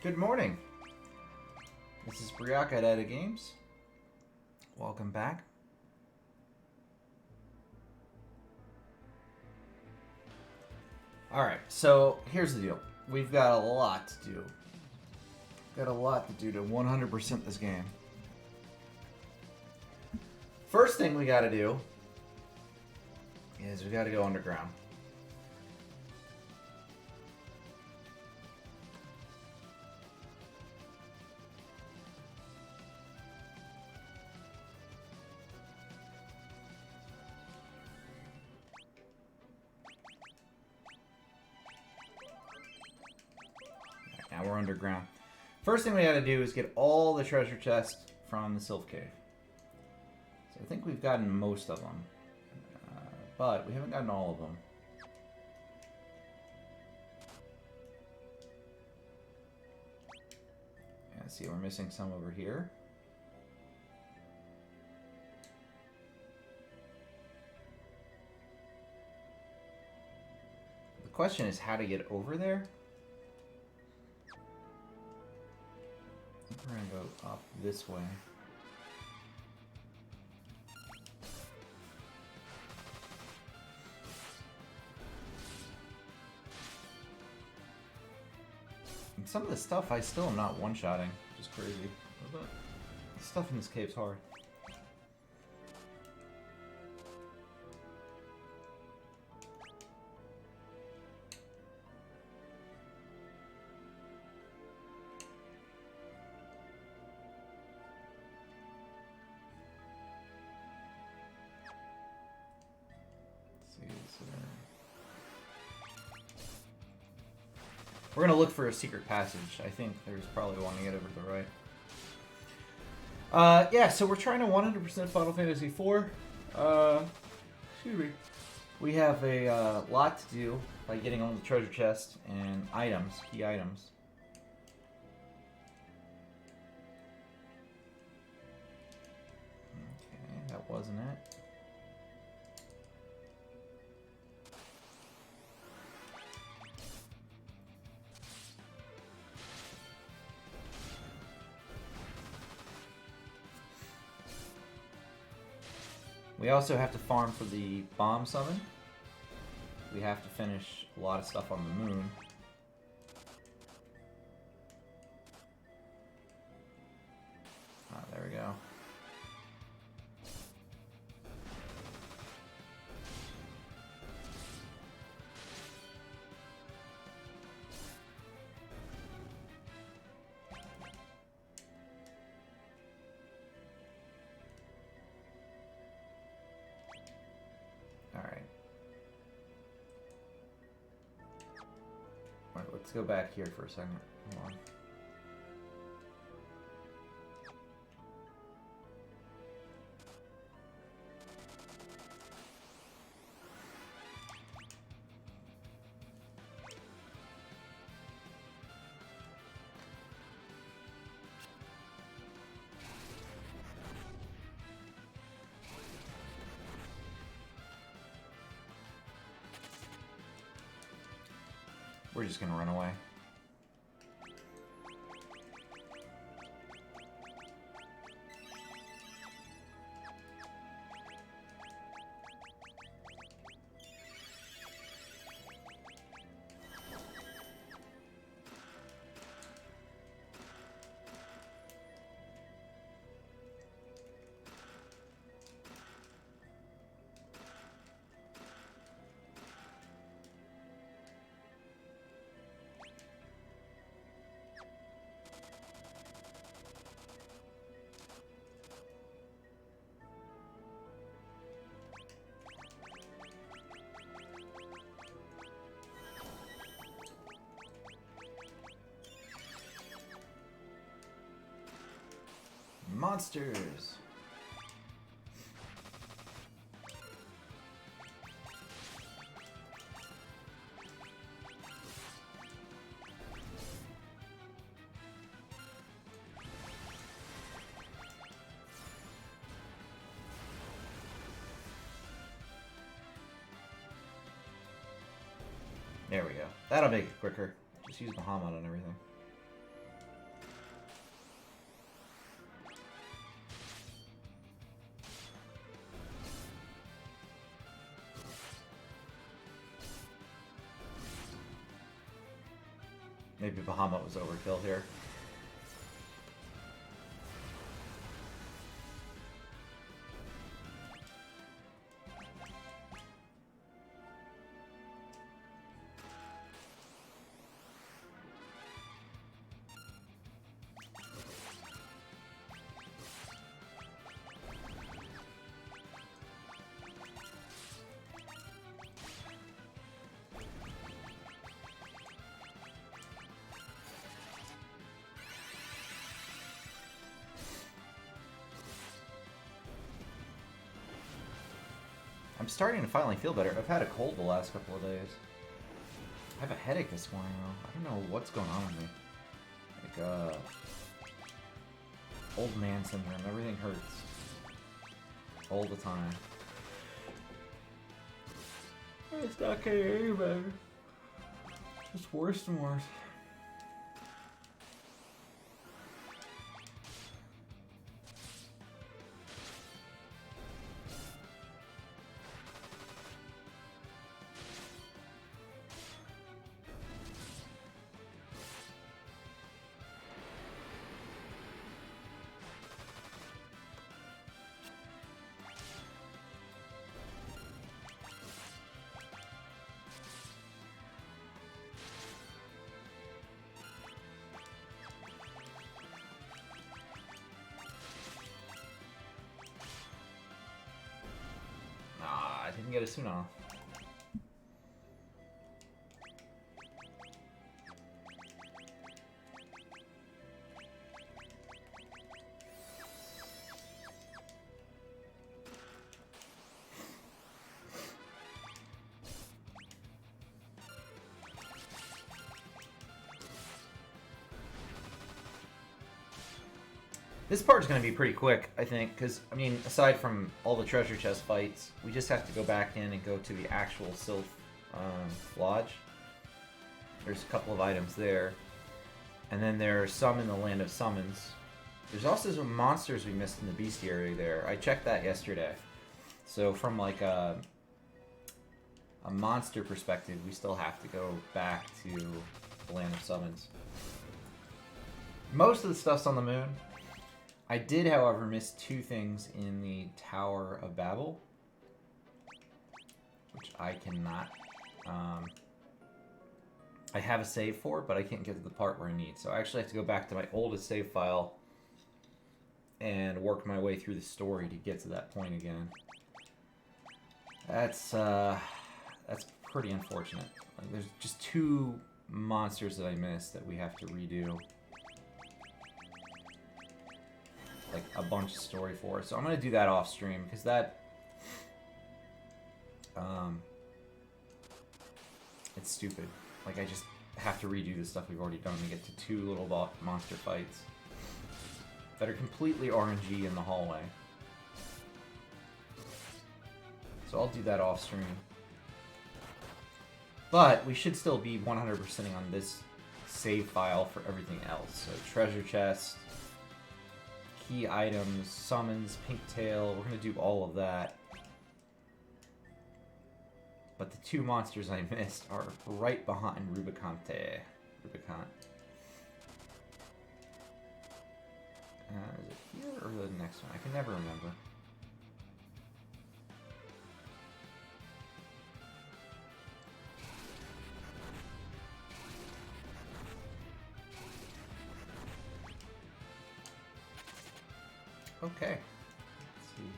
Good morning. This is Briak at Edda Games. Welcome back. Alright, so here's the deal. We've got a lot to do. Got a lot to do to 100% this game. First thing we gotta do is we gotta go underground. Now we're underground. First thing we gotta do is get all the treasure chests from the Sylph Cave. So I think we've gotten most of them. But we haven't gotten all of them. Yeah, see, we're missing some over here. The question is how to get over there. We're gonna go up this way. And some of the stuff I still am not one-shotting, which is crazy. The stuff in this cave's hard. We're gonna look for a secret passage. I think there's probably one to get over to the right. Yeah, so we're trying to 100% Final Fantasy IV. Excuse me. We have a lot to do by getting all the treasure chests and items, key items. Okay, that wasn't it. We also have to farm for the bomb summon. We have to finish a lot of stuff on the moon. Ah, there we go. Let's go back here for a second. Hold on. We're just gonna run away. Monsters! There we go. That'll make it quicker. Just use Bahamut on everything. Maybe Bahamut was overkill here. I'm starting to finally feel better. I've had a cold the last couple of days. I have a headache this morning though. I don't know what's going on with me. Like, old man syndrome. Everything hurts. All the time. It's not getting any better. Just worse and worse. Didn't get a Suna. This part's going to be pretty quick, I think, because, I mean, aside from all the treasure chest fights, we just have to go back in and go to the actual Sylph Lodge. There's a couple of items there. And then there are some in the Land of Summons. There's also some monsters we missed in the bestiary there. I checked that yesterday. So from, like, a monster perspective, we still have to go back to the Land of Summons. Most of the stuff's on the moon. I did, however, miss two things in the Tower of Babel, which I cannot. I have a save for, but I can't get to the part where I need. So I actually have to go back to my oldest save file and work my way through the story to get to that point again. That's pretty unfortunate. Like, there's just two monsters that I missed that we have to redo. Like a bunch of story for. So I'm gonna do that off stream because that it's stupid. Like I just have to redo the stuff we've already done to get to two little monster fights that are completely RNG in the hallway. So I'll do that off stream. But we should still be 100%ing on this save file for everything else. So treasure chest, key items, summons, pink tail, we're going to do all of that. But the two monsters I missed are right behind Rubicante. Rubicant. Is it here or the next one? I can never remember. Okay. Let's see here.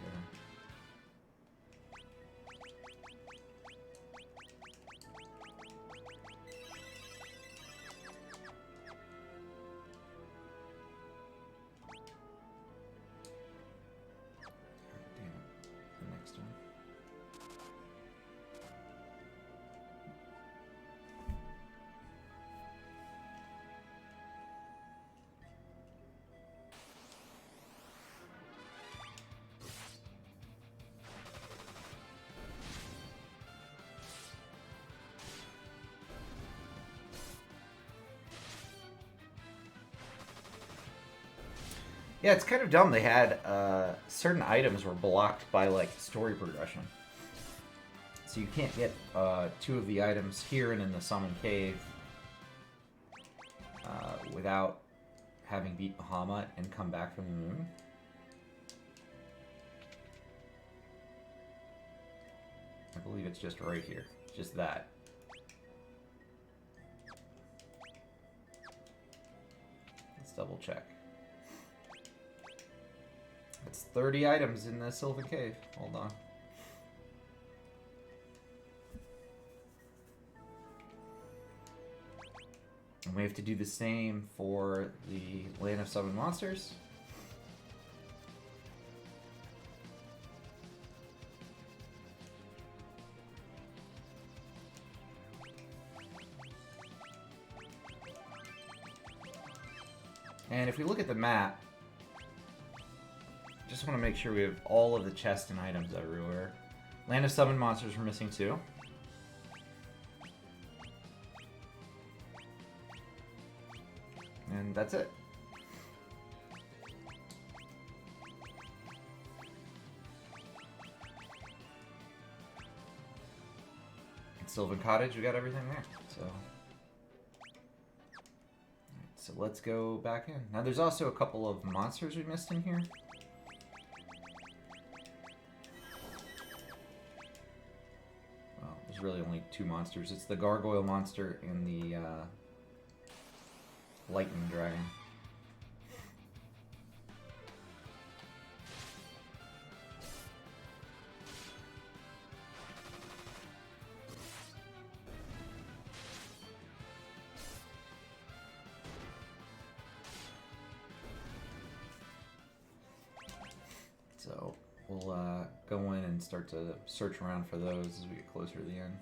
Damn it. The next one. Yeah, it's kind of dumb. They had certain items were blocked by like story progression, so you can't get two of the items here and in the Summon Cave without having beat Bahamut and come back from the moon. I believe it's just right here. Just that. Let's double check. That's 30 items in the Sylvan Cave. Hold on. And we have to do the same for the Land of Summoned Monsters. And if we look at the map, just want to make sure we have all of the chests and items everywhere. Land of Summoned Monsters we're missing too. And that's it. Sylvan Cottage, we got everything there. So let's go back in. Now there's also a couple of monsters we missed in here. Well, there's really only two monsters. It's the Gargoyle monster and the Lightning Dragon. So we'll go in and start to search around for those as we get closer to the end.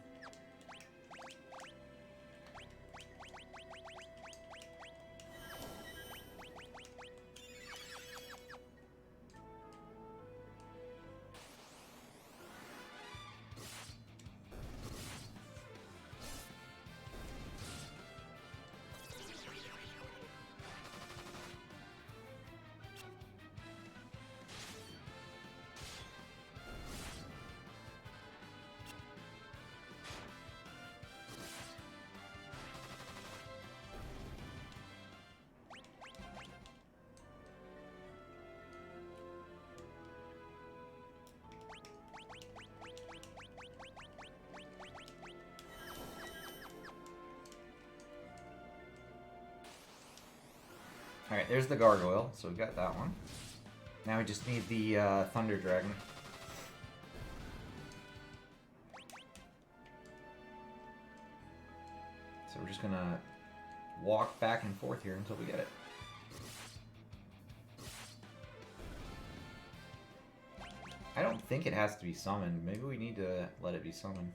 Alright, there's the Gargoyle, so we got that one. Now we just need the Thunder Dragon. So we're just gonna walk back and forth here until we get it. I don't think it has to be summoned. Maybe we need to let it be summoned.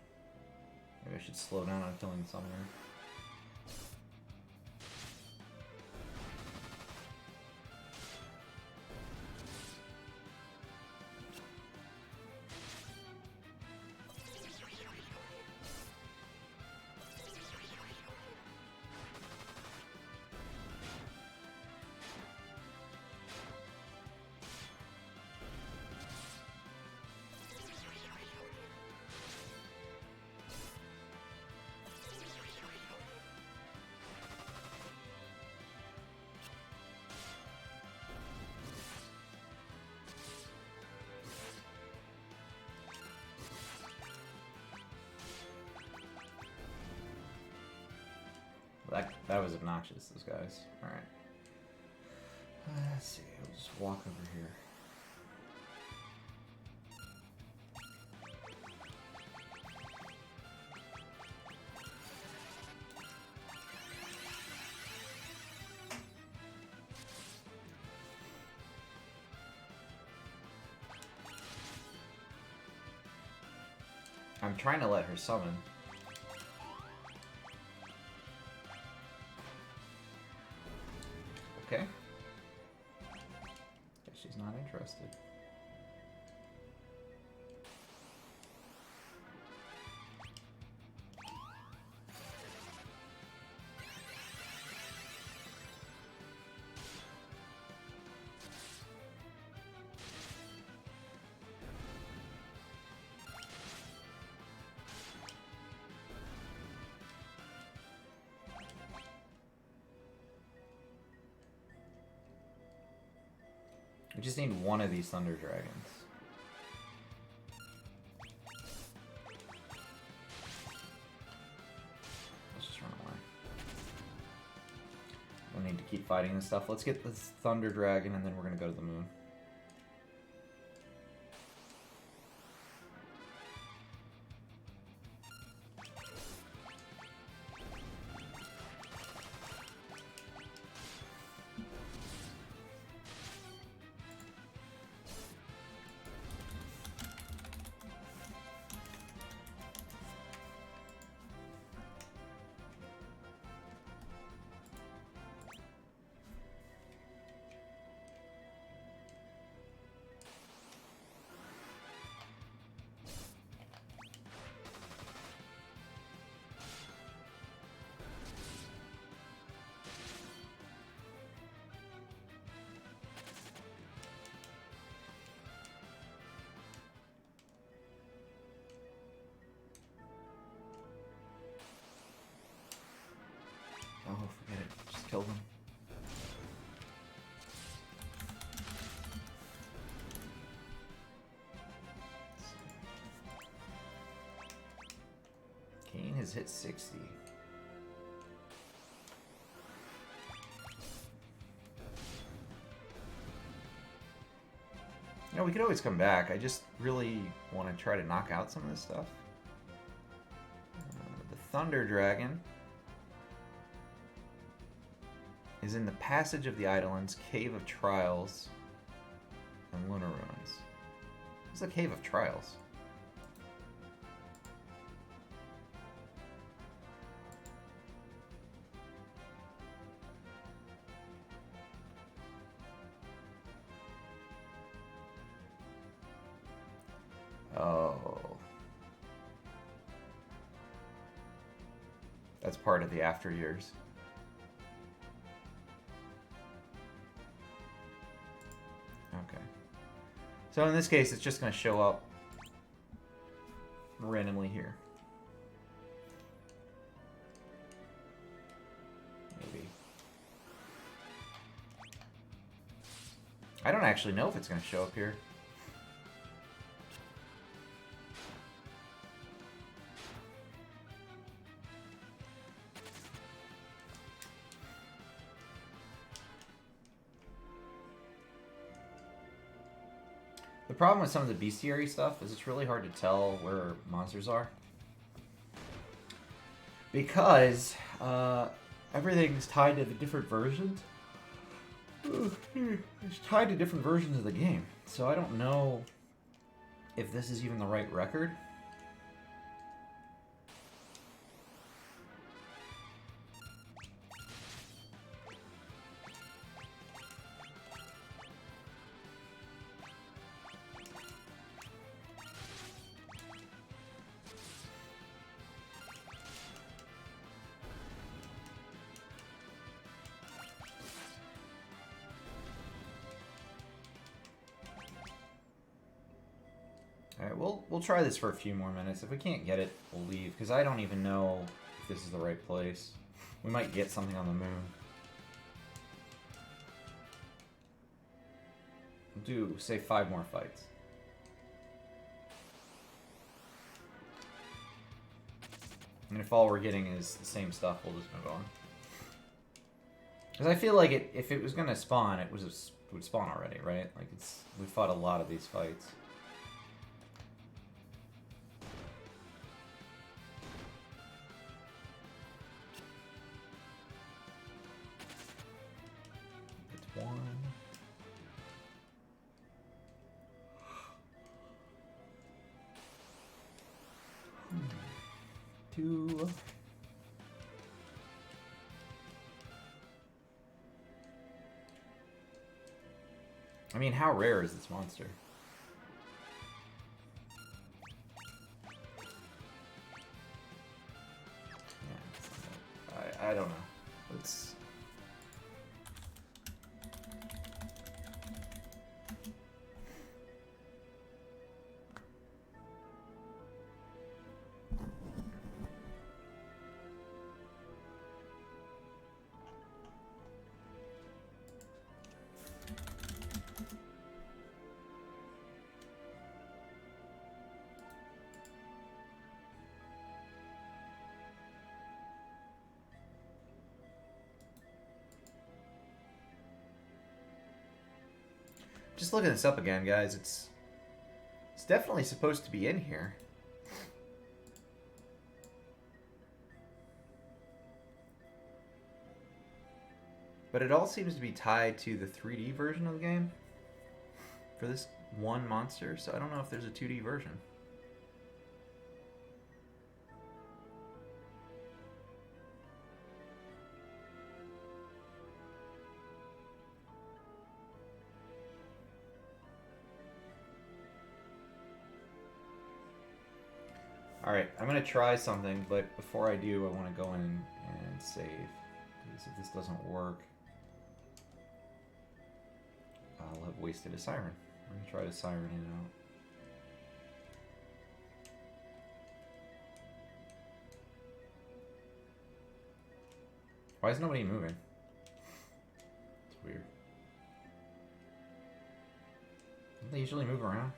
Maybe I should slow down on killing the summoner. That was obnoxious, those guys. Alright. Let's see, we'll just walk over here. I'm trying to let her summon. Okay. Guess she's not interested. I just need one of these Thunder Dragons. Let's just run away. Don't need to keep fighting this stuff. Let's get this Thunder Dragon and then we're gonna go to the moon. Oh, forget it. Just kill them. Kane has hit 60. You know, we could always come back. I just really want to try to knock out some of this stuff. The Thunder Dragon is in the Passage of the Eidolons, Cave of Trials, and Lunar Ruins. What's the Cave of Trials? Oh. That's part of the after years. Okay. So in this case, it's just going to show up randomly here. Maybe. I don't actually know if it's going to show up here. The problem with some of the bestiary stuff is it's really hard to tell where monsters are. Because everything's tied to the different versions. It's tied to different versions of the game. So I don't know if this is even the right record. Alright, we'll try this for a few more minutes. If we can't get it, we'll leave, because I don't even know if this is the right place. We might get something on the moon. We'll do, say, 5 more fights. And if all we're getting is the same stuff, we'll just move on. Because I feel like if it was going to spawn, it would spawn already, right? Like, we fought a lot of these fights. It's 1. 2. I mean, how rare is this monster? Yeah, I don't know. Let's... Just looking this up again, guys. It's definitely supposed to be in here. But it all seems to be tied to the 3D version of the game for this one monster, so I don't know if there's a 2D version. Alright, I'm going to try something, but before I do, I want to go in and save. Because if this doesn't work, I'll have wasted a siren. I'm going to try to siren it out. Why is nobody moving? It's weird. Don't they usually move around?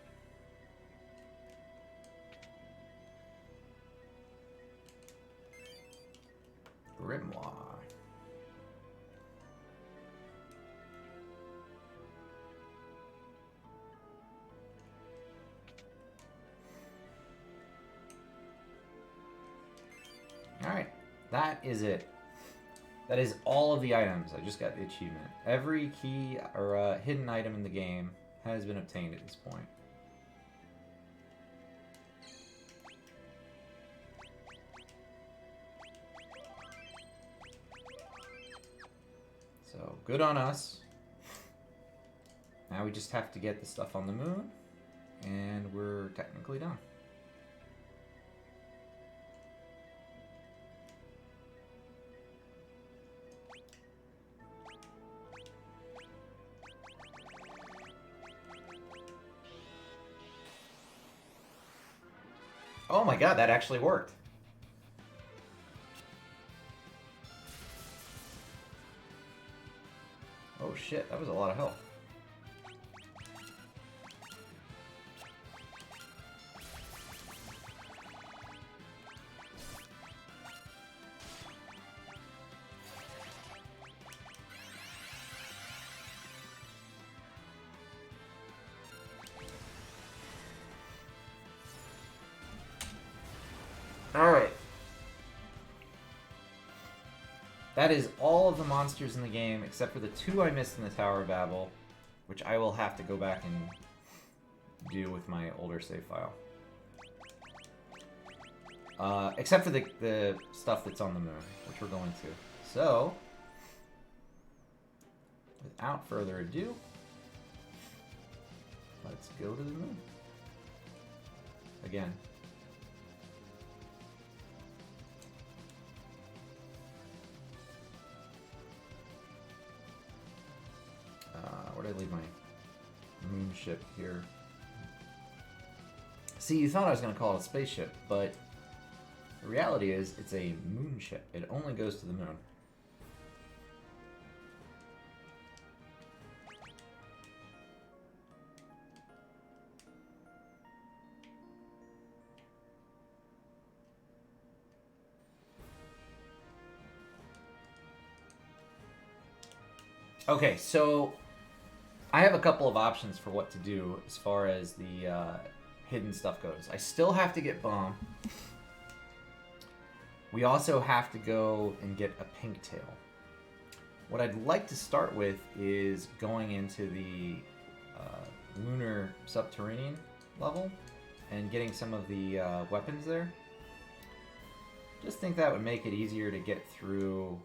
Grimoire. Alright, that is it. That is all of the items. I just got the achievement. Every key or hidden item in the game has been obtained at this point. So, good on us. Now we just have to get the stuff on the moon, and we're technically done. Oh my god, that actually worked. Oh shit, that was a lot of help. Alright. That is all of the monsters in the game, except for the 2 I missed in the Tower of Babel, which I will have to go back and do with my older save file. Except for the stuff that's on the moon, which we're going to. So, without further ado, let's go to the moon. Again. Where did I leave my moon ship here? See, you thought I was going to call it a spaceship, but the reality is it's a moon ship. It only goes to the moon. Okay, so I have a couple of options for what to do as far as the hidden stuff goes. I still have to get Bomb. We also have to go and get a pink tail. What I'd like to start with is going into the lunar subterranean level and getting some of the weapons there. Just think that would make it easier to get through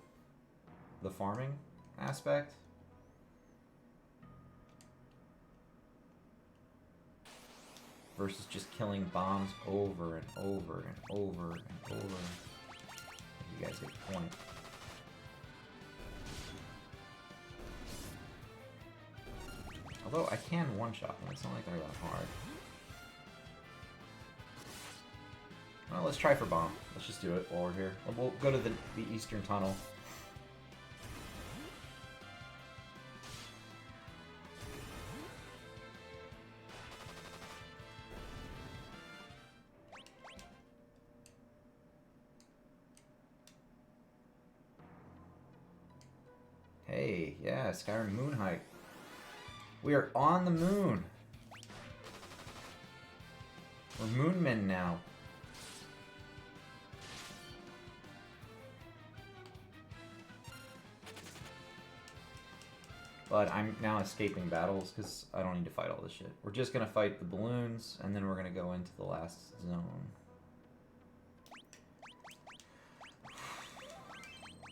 the farming aspect. Versus just killing bombs over and over and over and over. You guys get the point. Although I can one-shot them, it's not like they're that hard. Well, let's try for bomb. Let's just do it while we're here. We'll go to the eastern tunnel. Hey, yeah, Skyrim Moon Hike. We are on the moon. We're moonmen now. But I'm now escaping battles because I don't need to fight all this shit. We're just going to fight the balloons, and then we're going to go into the last zone.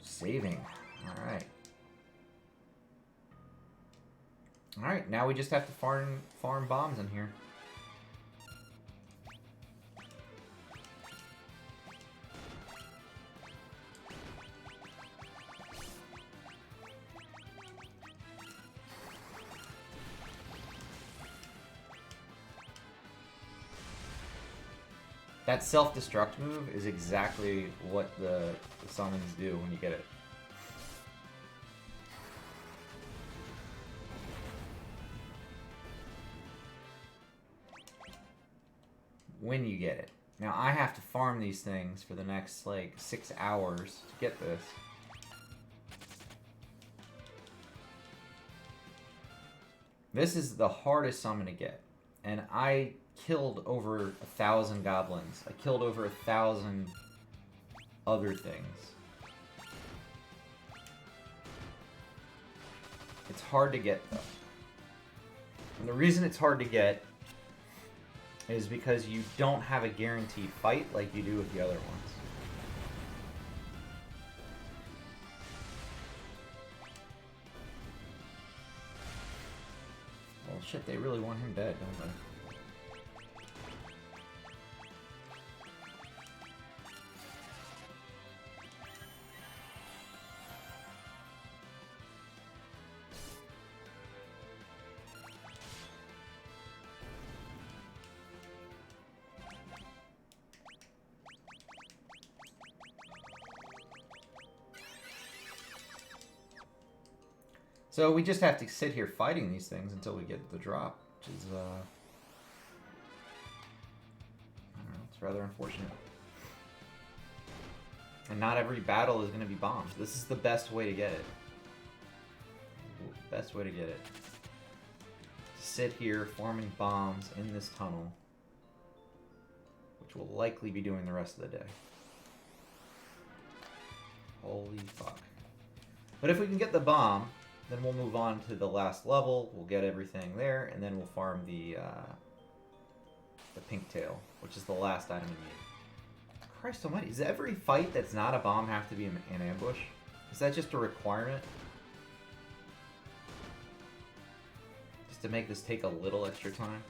Saving. Alright. Alright, now we just have to farm bombs in here. That self-destruct move is exactly what the summons do when you get it. When you get it. Now I have to farm these things for the next like 6 hours to get this. This is the hardest summon to get. And I killed over 1,000 goblins. I killed over 1,000 other things. It's hard to get though. And the reason it's hard to get is because you don't have a guaranteed fight like you do with the other ones. Well, shit, they really want him dead, don't they? So we just have to sit here fighting these things until we get the drop, which is, I don't know, it's rather unfortunate. And not every battle is going to be bombs. This is the best way to get it. Best way to get it. Sit here forming bombs in this tunnel, which we'll likely be doing the rest of the day. Holy fuck. But if we can get the bomb, then we'll move on to the last level, we'll get everything there, and then we'll farm the pink tail, which is the last item we need. Christ almighty, does every fight that's not a bomb have to be an ambush? Is that just a requirement? Just to make this take a little extra time?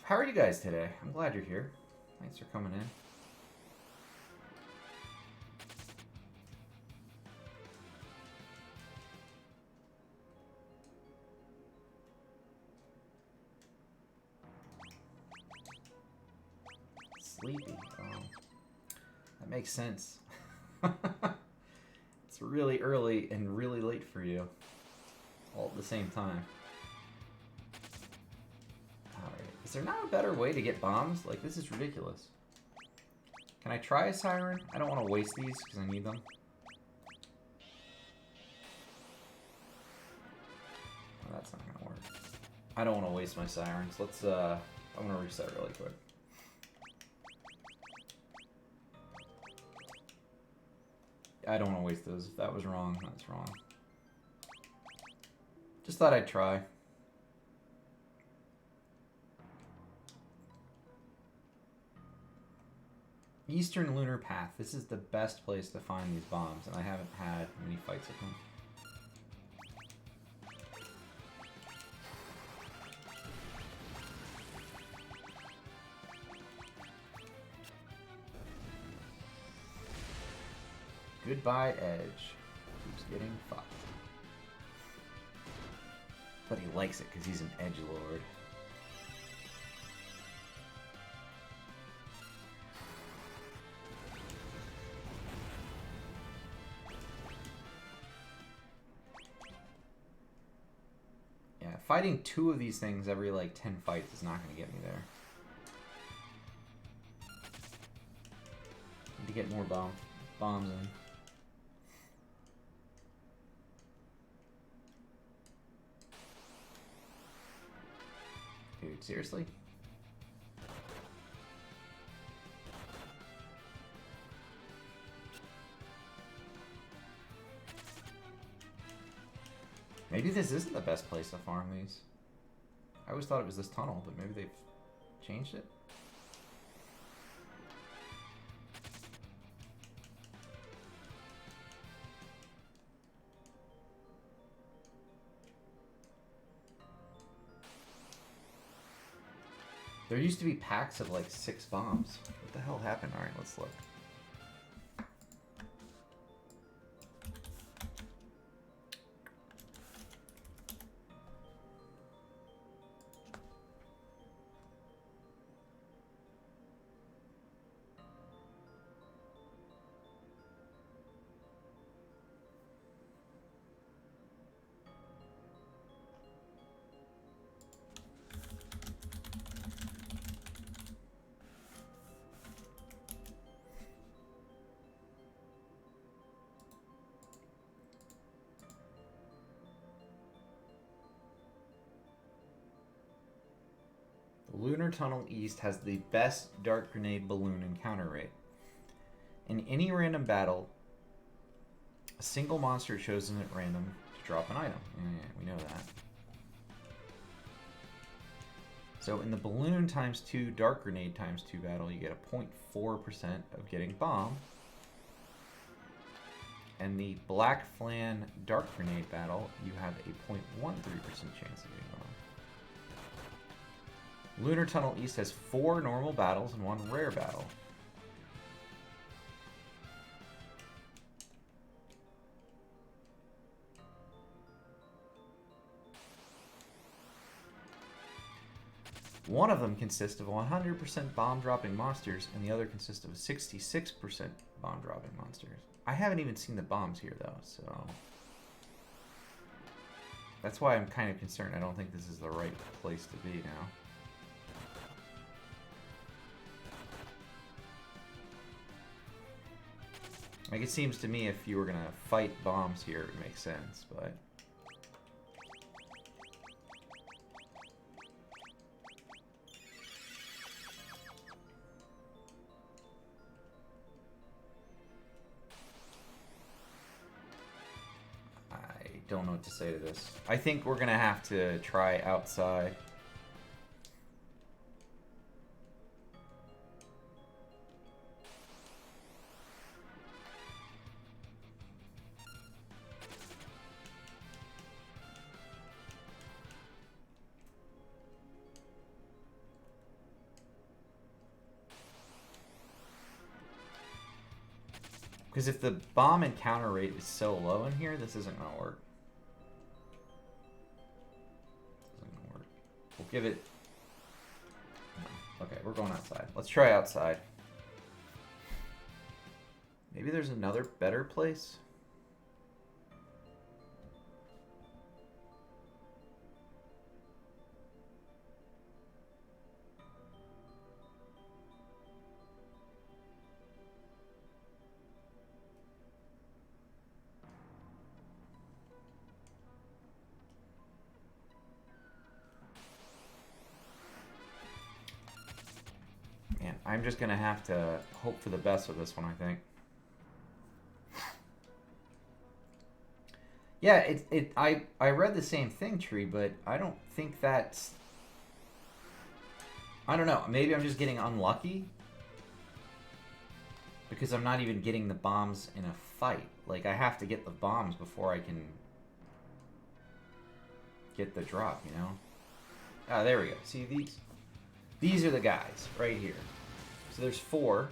How are you guys today? I'm glad you're here. Thanks for coming in. Sleepy. Oh, that makes sense. It's really early and really late for you. All at the same time. Is there not a better way to get bombs? Like, this is ridiculous. Can I try a siren? I don't want to waste these because I need them. Oh, that's not going to work. I don't want to waste my sirens. Let's, I'm going to reset really quick. I don't want to waste those. If that was wrong, that's wrong. Just thought I'd try. Eastern Lunar Path. This is the best place to find these bombs, and I haven't had many fights with them. Goodbye, Edge. Keeps getting fucked. But he likes it because he's an edgelord. Fighting 2 of these things every, like, 10 fights is not going to get me there. Need to get more bombs in. Dude, seriously? Maybe this isn't the best place to farm these. I always thought it was this tunnel, but maybe they've changed it? There used to be packs of like 6 bombs. What the hell happened? Alright, let's look. Lunar Tunnel East has the best Dark Grenade balloon encounter rate. In any random battle, a single monster chosen at random to drop an item. Yeah, we know that. So in the balloon times 2, Dark Grenade times 2 battle, you get a 0.4% of getting bomb. And the Black Flan Dark Grenade battle, you have a 0.13% chance of getting bomb. Lunar Tunnel East has 4 normal battles and 1 rare battle. One of them consists of 100% bomb-dropping monsters, and the other consists of 66% bomb-dropping monsters. I haven't even seen the bombs here, though, so... That's why I'm kind of concerned. I don't think this is the right place to be now. Like, it seems to me if you were going to fight bombs here, it would make sense, but... I don't know what to say to this. I think we're going to have to try outside. Because if the bomb encounter rate is so low in here, this isn't going to work. Isn't going to work. We'll give it... No. Okay, we're going outside. Let's try outside. Maybe there's another better place? I'm just gonna have to hope for the best with this one, I think. Yeah, I read the same thing, Tree, but I don't think that's... I don't know. Maybe I'm just getting unlucky. Because I'm not even getting the bombs in a fight. Like, I have to get the bombs before I can get the drop, you know? Ah, there we go. See, these are the guys right here. So there's 4.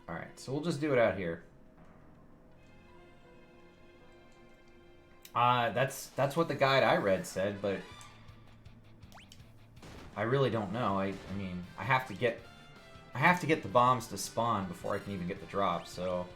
Alright, so we'll just do it out here. That's what the guide I read said, but I really don't know. I mean, I have to get the bombs to spawn before I can even get the drop, so...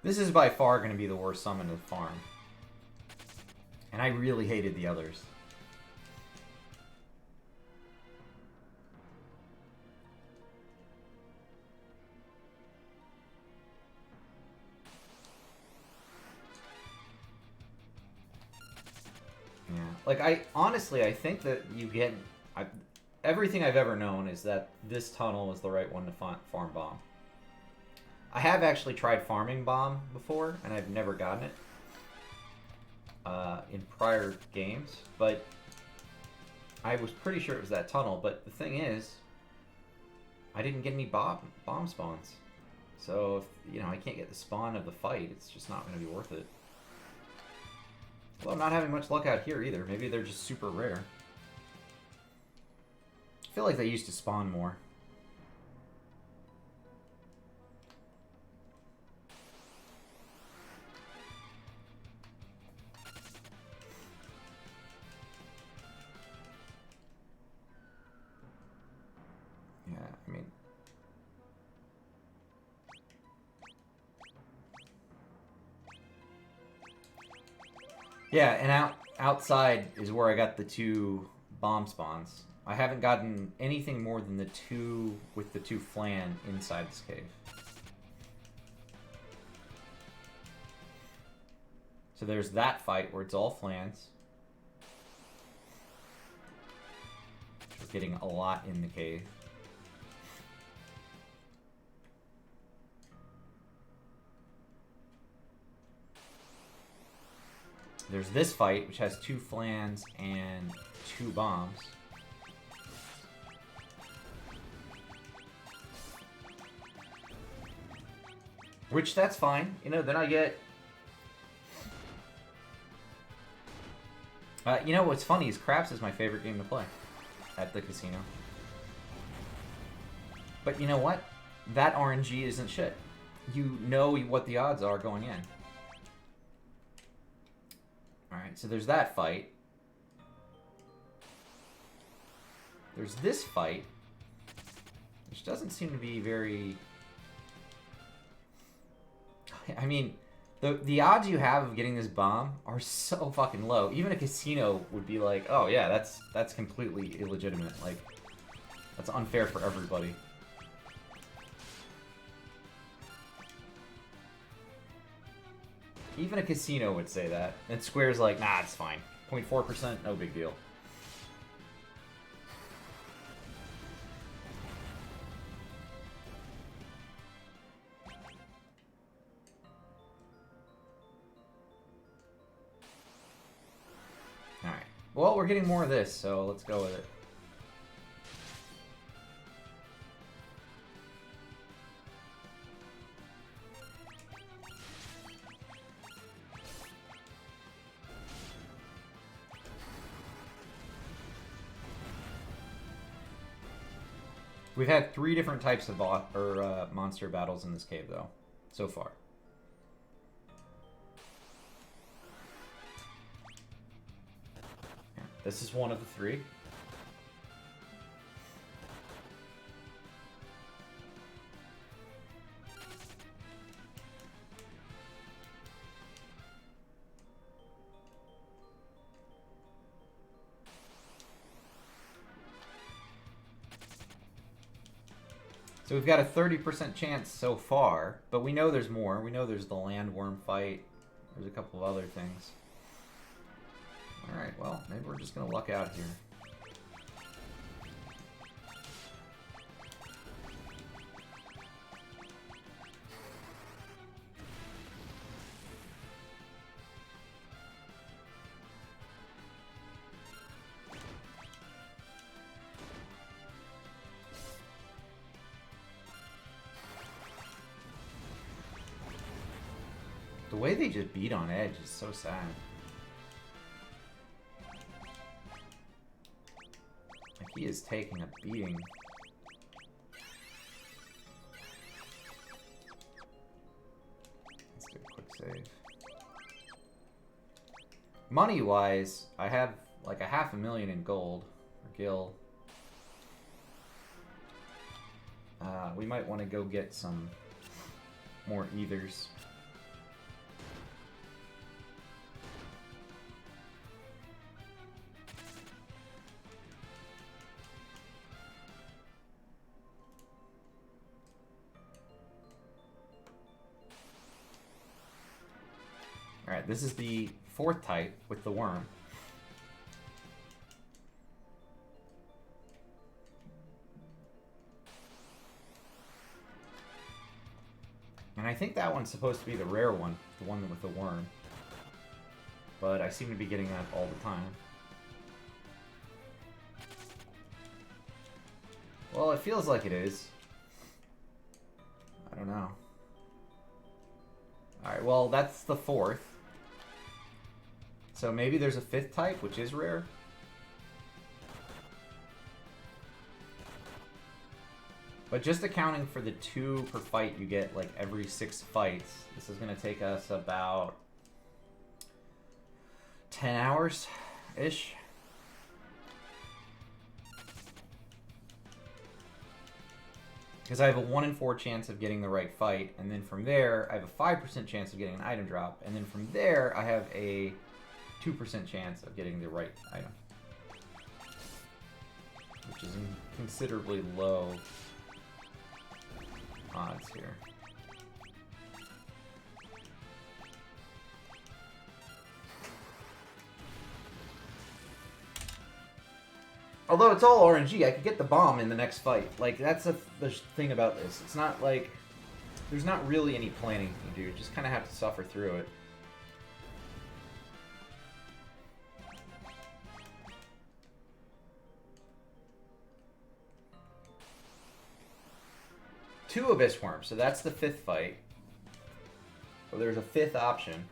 This is by far going to be the worst summon to farm. And I really hated the others. Yeah. Like, honestly, I think that you get... everything I've ever known is that this tunnel is the right one to farm bomb. I have actually tried farming bomb before, and I've never gotten it in prior games, but I was pretty sure it was that tunnel. But the thing is, I didn't get any bomb spawns. So, if, I can't get the spawn of the fight, it's just not going to be worth it. Well, I'm not having much luck out here either. Maybe they're just super rare. I feel like they used to spawn more. Yeah, and outside is where I got the 2 bomb spawns. I haven't gotten anything more than the 2 with the 2 flan inside this cave. So there's that fight where it's all flans. We're getting a lot in the cave. There's this fight, which has 2 flans and 2 bombs. Which, that's fine. Then I get... what's funny is Craps is my favorite game to play at the casino. But you know what? That RNG isn't shit. You know what the odds are going in. Alright, so there's that fight. There's this fight, which doesn't seem to be very... I mean, the odds you have of getting this bomb are so fucking low. Even a casino would be like, oh yeah, that's completely illegitimate. Like, that's unfair for everybody. Even a casino would say that. And Square's like, nah, it's fine. 0.4%, no big deal. Alright. Well, we're getting more of this, so let's go with it. We've had 3 different types of monster battles in this cave, though, so far. Yeah, this is one of the 3. So we've got a 30% chance so far, but we know there's more. We know there's the landworm fight. There's a couple of other things. Alright, well, maybe we're just going to luck out here. way they just beat on edge is so sad. Like, he is taking a beating. Let's do a quick save. Money-wise, I have like a $500,000 in gold for Gil. We might want to go get some more ethers. Alright, this is the 4th type with the worm. And I think that one's supposed to be the rare one, the one with the worm. But I seem to be getting that all the time. Well, it feels like it is. I don't know. Alright, well, that's the 4th. So maybe there's a 5th type, which is rare. But just accounting for the 2 per fight you get like every 6 fights, this is going to take us about 10 hours-ish. Because I have a 1 in 4 chance of getting the right fight, and then from there, I have a 5% chance of getting an item drop, and then from there, I have a 2% chance of getting the right item. Which is considerably low odds here. Although it's all RNG, I could get the bomb in the next fight. Like, that's the thing about this. It's not like... There's not really any planning you can do. You just kind of have to suffer through it. Two Abyss Worms, so that's the 5th fight. So there's a 5th option.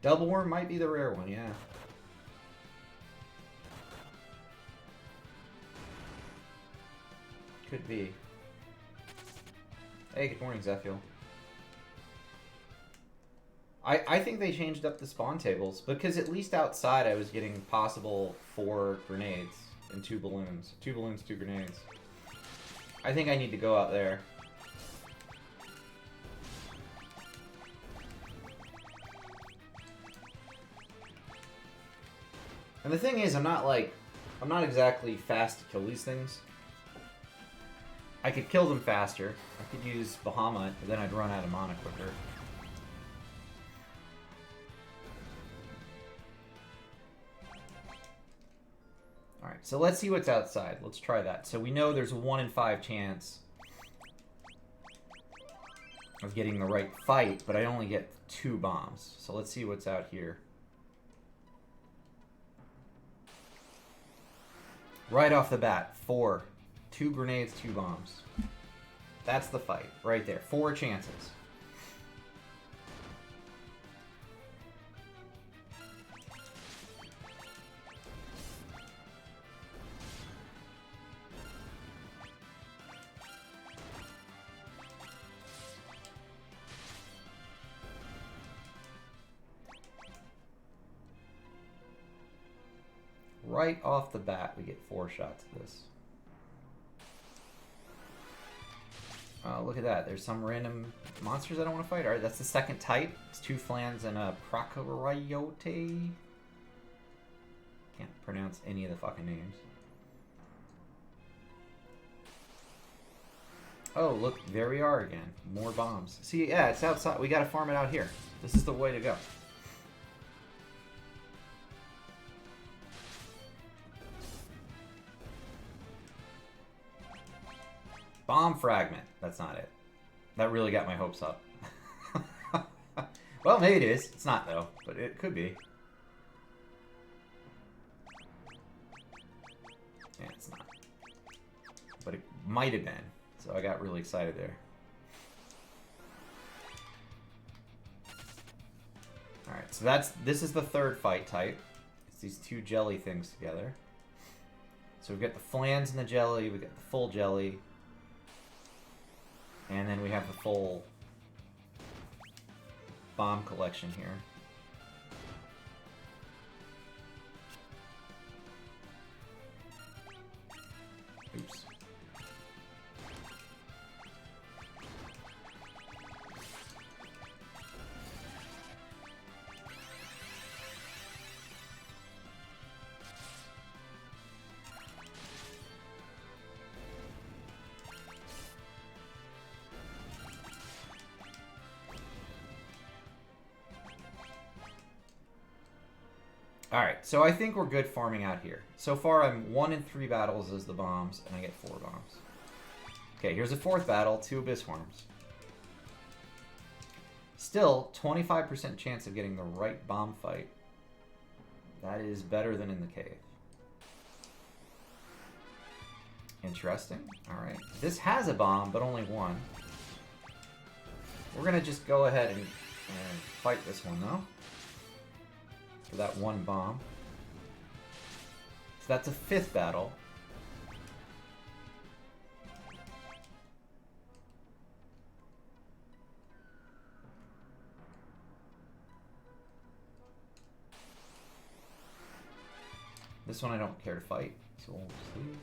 Double Worm might be the rare one, yeah. Could be. Hey, good morning, Zephiel. I think they changed up the spawn tables, because at least outside I was getting possible 4 grenades and 2 balloons. 2 balloons, 2 grenades. I think I need to go out there. And the thing is, I'm not exactly fast to kill these things. I could kill them faster. I could use Bahamut, but then I'd run out of mana quicker. Alright, so let's see what's outside. Let's try that. So we know there's a 1 in 5 chance of getting the right fight, but I only get 2 bombs. So let's see what's out here. Right off the bat, 4. 2 grenades, 2 bombs. That's the fight, right there. 4 chances. Right off the bat, we get 4 shots of this. Oh, look at that. There's some random monsters I don't want to fight. Alright, that's the 2nd type. It's 2 flans and a Procaryote. Can't pronounce any of the fucking names. Oh, look, there we are again. More bombs. See, yeah, it's outside. We gotta farm it out here. This is the way to go. Bomb fragment. That's not it. That really got my hopes up. Well, maybe it is. It's not, though. But it could be. Yeah, it's not. But it might have been. So I got really excited there. Alright, so this is the third fight type. It's these two jelly things together. So we've got the flans and the jelly, we got the full jelly. And then we have the full bomb collection here. Oops. Alright, so I think we're good farming out here. So far, I'm 1 in 3 battles as the bombs, and I get 4 bombs. Okay, here's a 4th battle, 2 abyss worms. Still, 25% chance of getting the right bomb fight. That is better than in the cave. Interesting. Alright. This has a bomb, but only 1. We're going to just go ahead and fight this one, though. For that 1 bomb. So that's a 5th battle. This one I don't care to fight, so we'll just leave.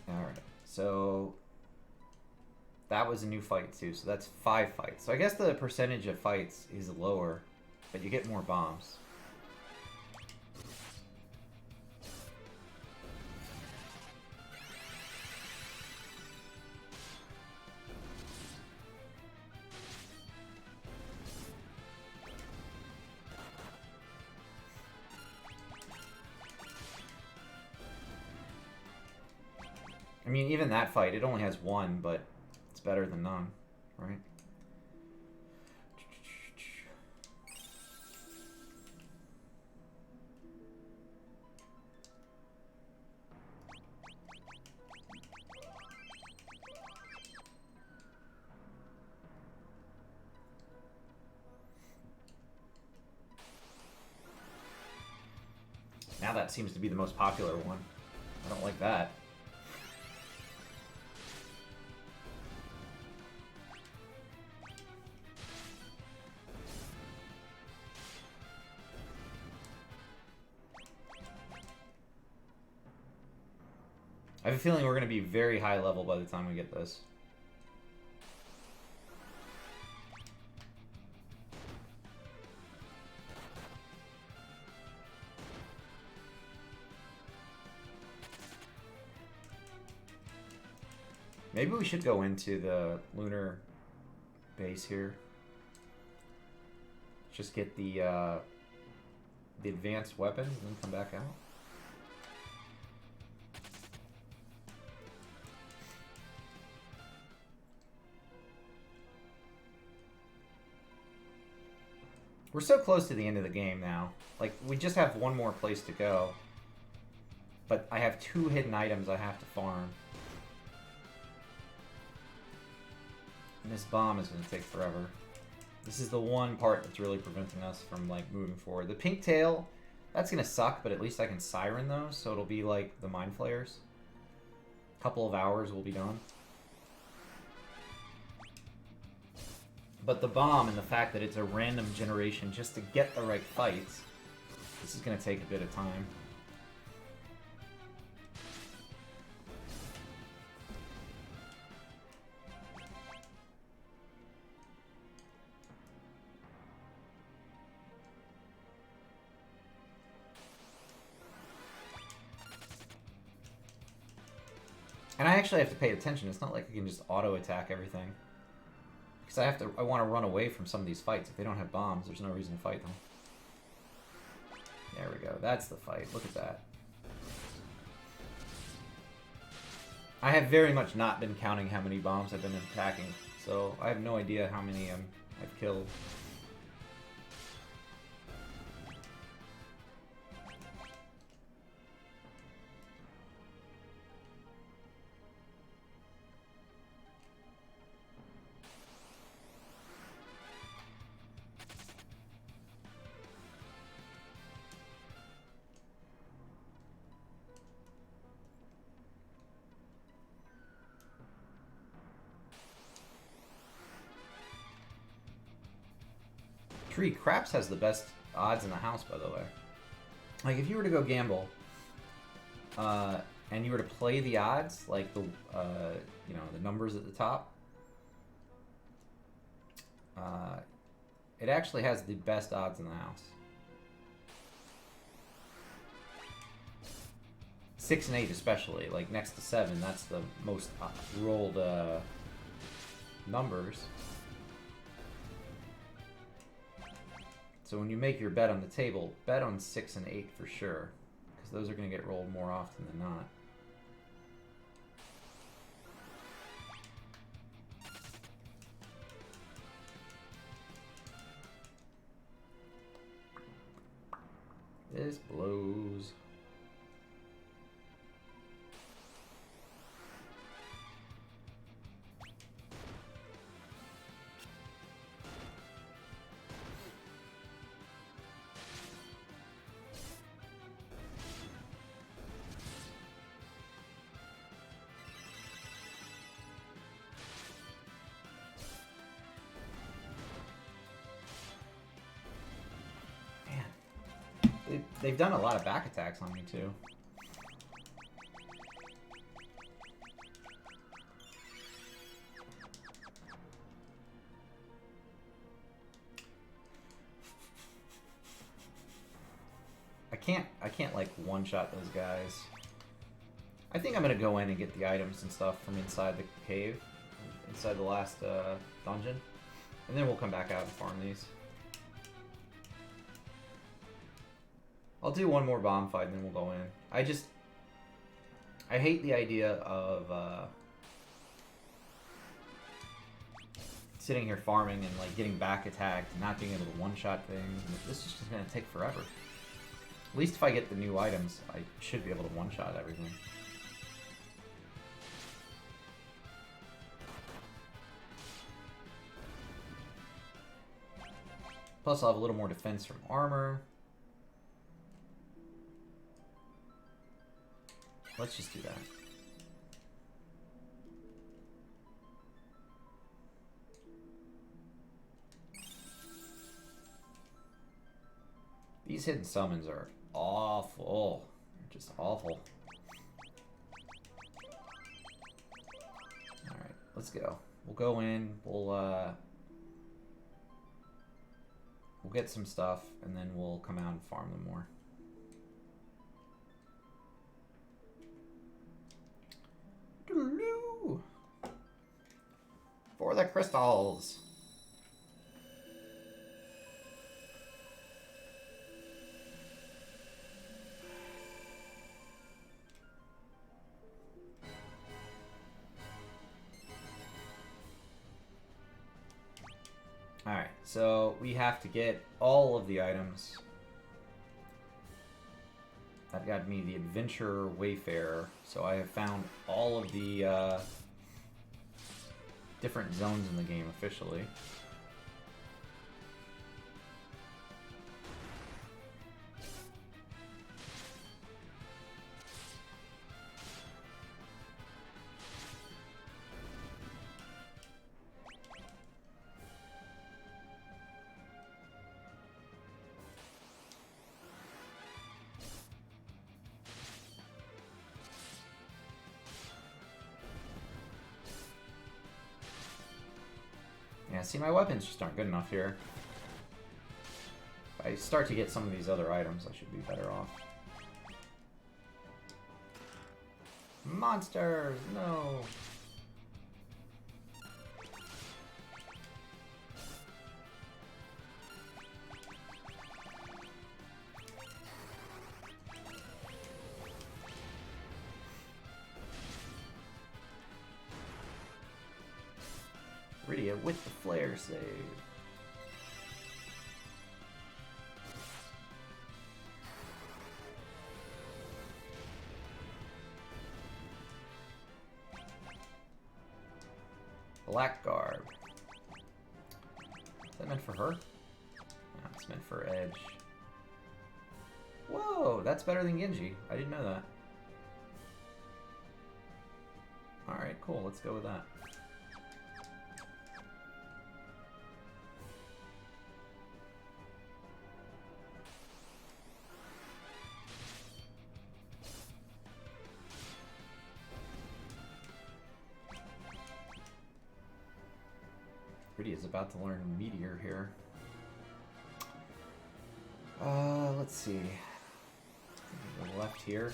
Alright, so that was a new fight too, so that's 5 fights. So I guess the percentage of fights is lower, but you get more bombs. I mean, even that fight, it only has 1, but it's better than none, right? Now that seems to be the most popular one. I don't like that. I have a feeling we're going to be very high level by the time we get this. Maybe we should go into the lunar base here. Just get the advanced weapons and then come back out. We're so close to the end of the game now. Like, we just have one more place to go. But I have 2 hidden items I have to farm. And this bomb is going to take forever. This is the one part that's really preventing us from, like, moving forward. The pink tail, that's going to suck, but at least I can siren those, so it'll be like the mind flayers. A couple of hours will be done. But the bomb and the fact that it's a random generation just to get the right fights, this is going to take a bit of time. And I actually have to pay attention. It's not like I can just auto-attack everything. Because I want to run away from some of these fights. If they don't have bombs, there's no reason to fight them. There we go. That's the fight. Look at that. I have very much not been counting how many bombs I've been attacking, so I have no idea how many I've killed. Tree Craps has the best odds in the house, by the way. Like, if you were to go gamble, and you were to play the odds, like the, you know, the numbers at the top, it actually has the best odds in the house. 6 and 8 especially, like next to 7, that's the most rolled numbers. So when you make your bet on the table, bet on 6 and 8 for sure, because those are going to get rolled more often than not. This blows. They've done a lot of back attacks on me, too. I can't like one-shot those guys. I think I'm gonna go in and get the items and stuff from inside the cave, inside the last dungeon, and then we'll come back out and farm these. I'll do one more bomb fight and then we'll go in. I hate the idea of sitting here farming and like getting back attacked and not being able to one-shot things. This is just gonna take forever. At least if I get the new items, I should be able to one-shot everything. Plus I'll have a little more defense from armor. Let's just do that. These hidden summons are awful. They're just awful. Alright, let's go. We'll go in, we'll get some stuff, and then we'll come out and farm them more. For the crystals. Alright, so we have to get all of the items. That got me the Adventurer Wayfarer, so I have found all of the different zones in the game officially. Yeah, see, my weapons just aren't good enough here. If I start to get some of these other items, I should be better off. Monsters! No! Rydia with the flare save. Blackguard. Is that meant for her? No, it's meant for Edge. Whoa, that's better than Genji. I didn't know that. Alright, cool. Let's go with that. Rydia is about to learn Meteor here. Let's see. Go left here.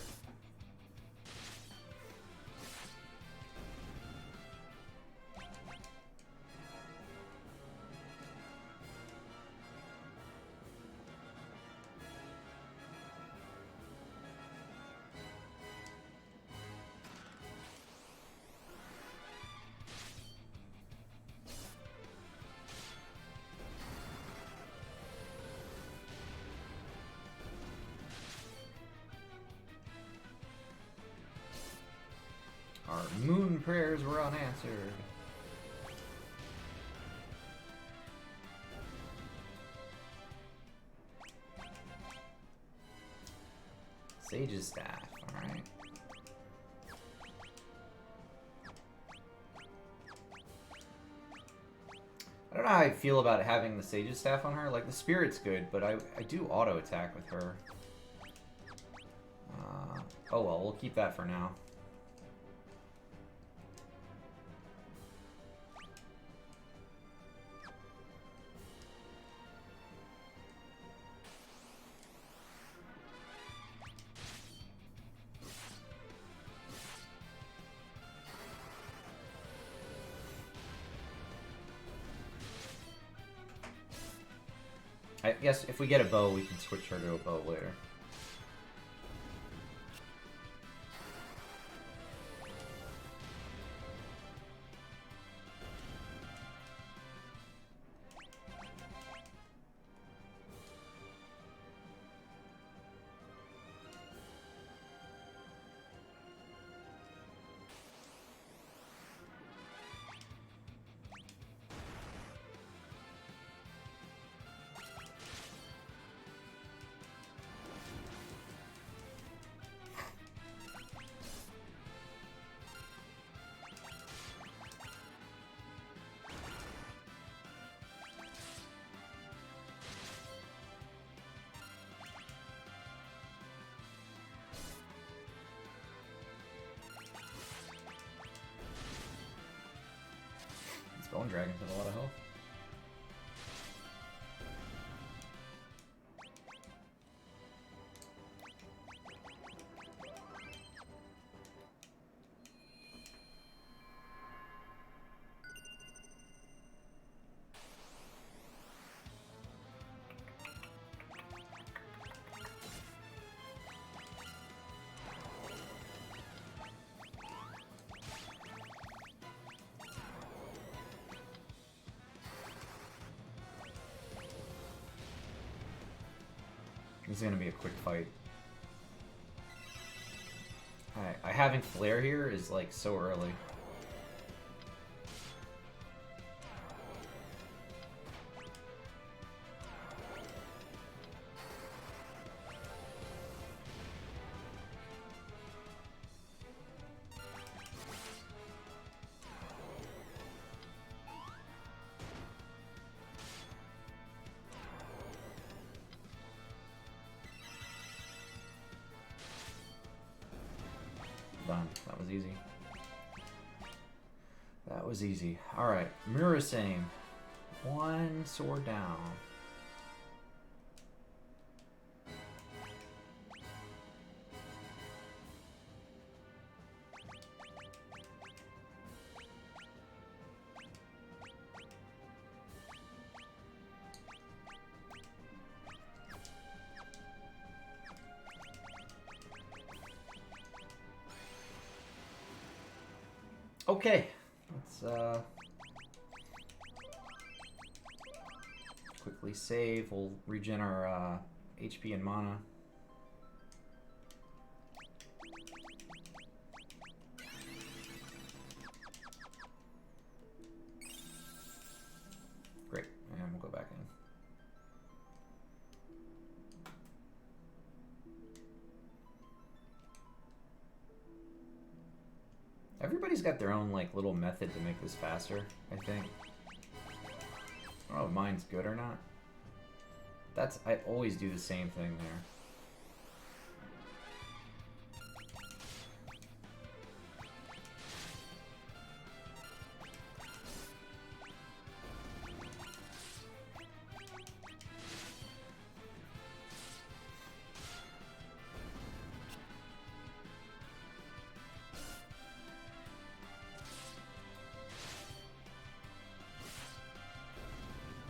Our moon prayers were unanswered. Sage's staff, alright. I don't know how I feel about having the Sage's staff on her. Like, the Spirit's good, but I do auto attack with her. Oh well, we'll keep that for now. I guess if we get a bow, we can switch her to a bow later. Bone Dragons have a lot of health. This is gonna be a quick fight. I having flare here is like so early. Done. That was easy. That was easy. Alright, Murasame. One sword down. Okay, quickly save. We'll regen our HP and mana. Great, and we'll go back in. Everybody's got their own like little method to make this faster, I think. I don't know if mine's good or not. I always do the same thing there.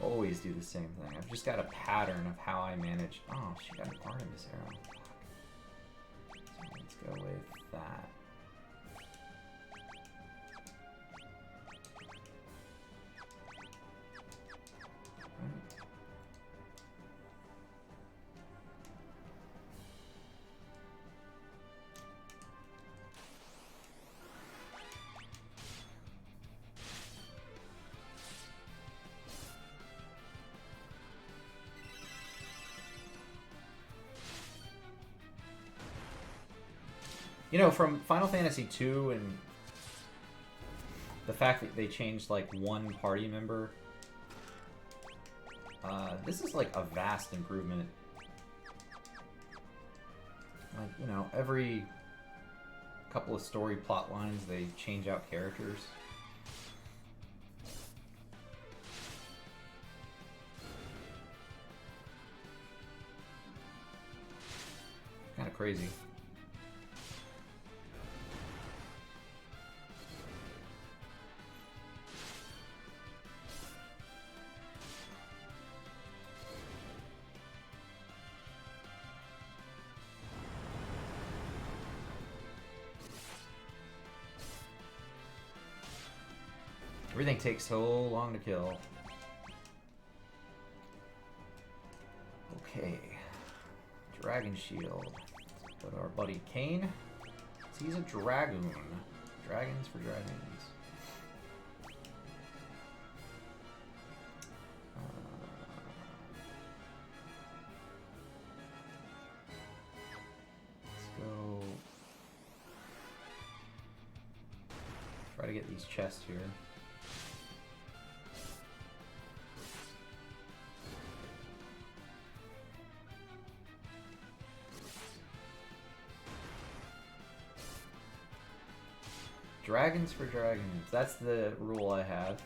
Always do the same thing. I've just got a pattern of how I manage. Oh, she got an Artemis arrow. So let's go with that. You know, from Final Fantasy II and the fact that they changed like one party member, this is like a vast improvement. Like, you know, every couple of story plot lines they change out characters. Kind of crazy. Everything takes so long to kill. Okay. Dragon Shield. Go to our buddy Kane. He's a dragoon. Dragons for dragons. Let's go. Try to get these chests here. Dragons for dragons. That's the rule I have.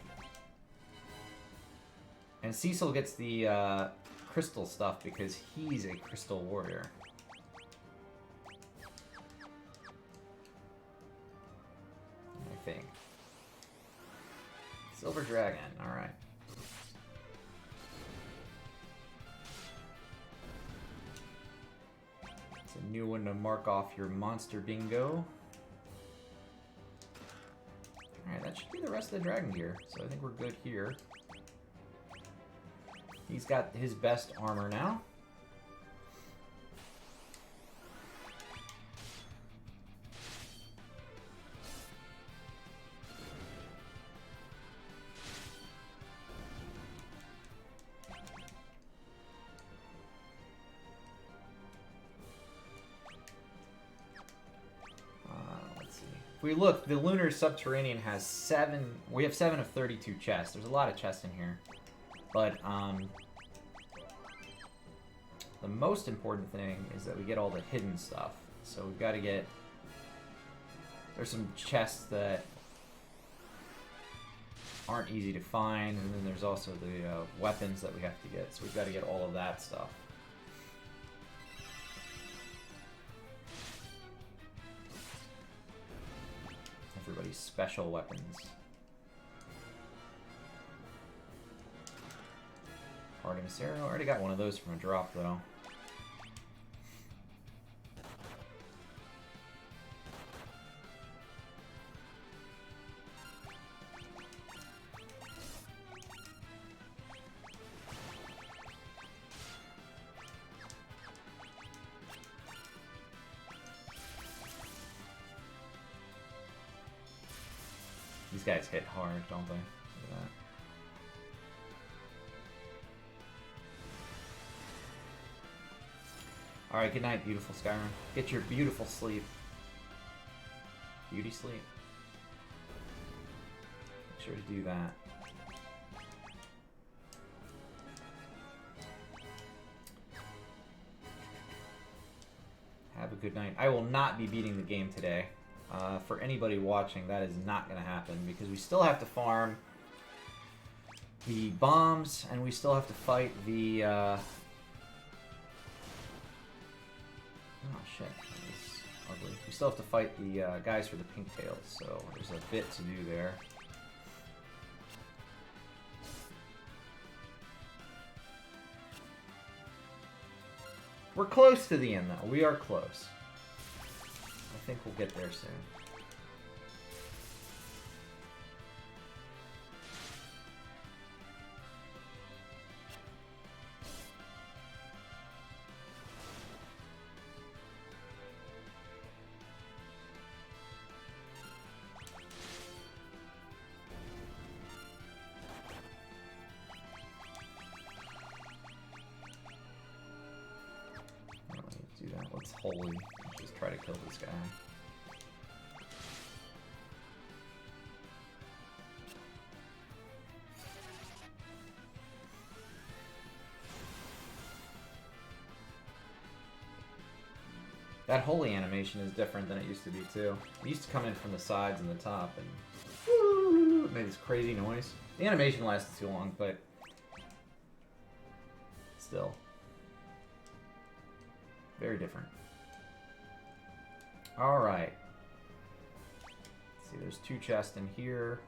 And Cecil gets the crystal stuff because he's a crystal warrior. I think. Silver dragon. Alright. It's a new one to mark off your monster bingo. Alright, that should be the rest of the dragon gear, so I think we're good here. He's got his best armor now. If we look, the Lunar Subterranean has 7... We have 7 of 32 chests. There's a lot of chests in here. But, the most important thing is that we get all the hidden stuff. So we've got to get... There's some chests that aren't easy to find, and then there's also the weapons that we have to get. So we've got to get all of that stuff. Everybody's special weapons. Artemis arrow. I already got one of those from a drop, though. guys hit hard, don't they? Look at that. Alright, good night, beautiful Skyrim. Get your beautiful sleep. Beauty sleep. Make sure to do that. Have a good night. I will not be beating the game today. For anybody watching, that is not going to happen because we still have to farm the bombs and we still have to fight the... Oh shit, that was ugly. We still have to fight the guys for the pink tails, so there's a bit to do there. We're close to the end, though. We are close. I think we'll get there soon. Let's holy just try to kill this guy. That holy animation is different than it used to be too. It used to come in from the sides and the top and it made this crazy noise. The animation lasted too long, but still. Very different. Alright. See, there's 2 chests in here.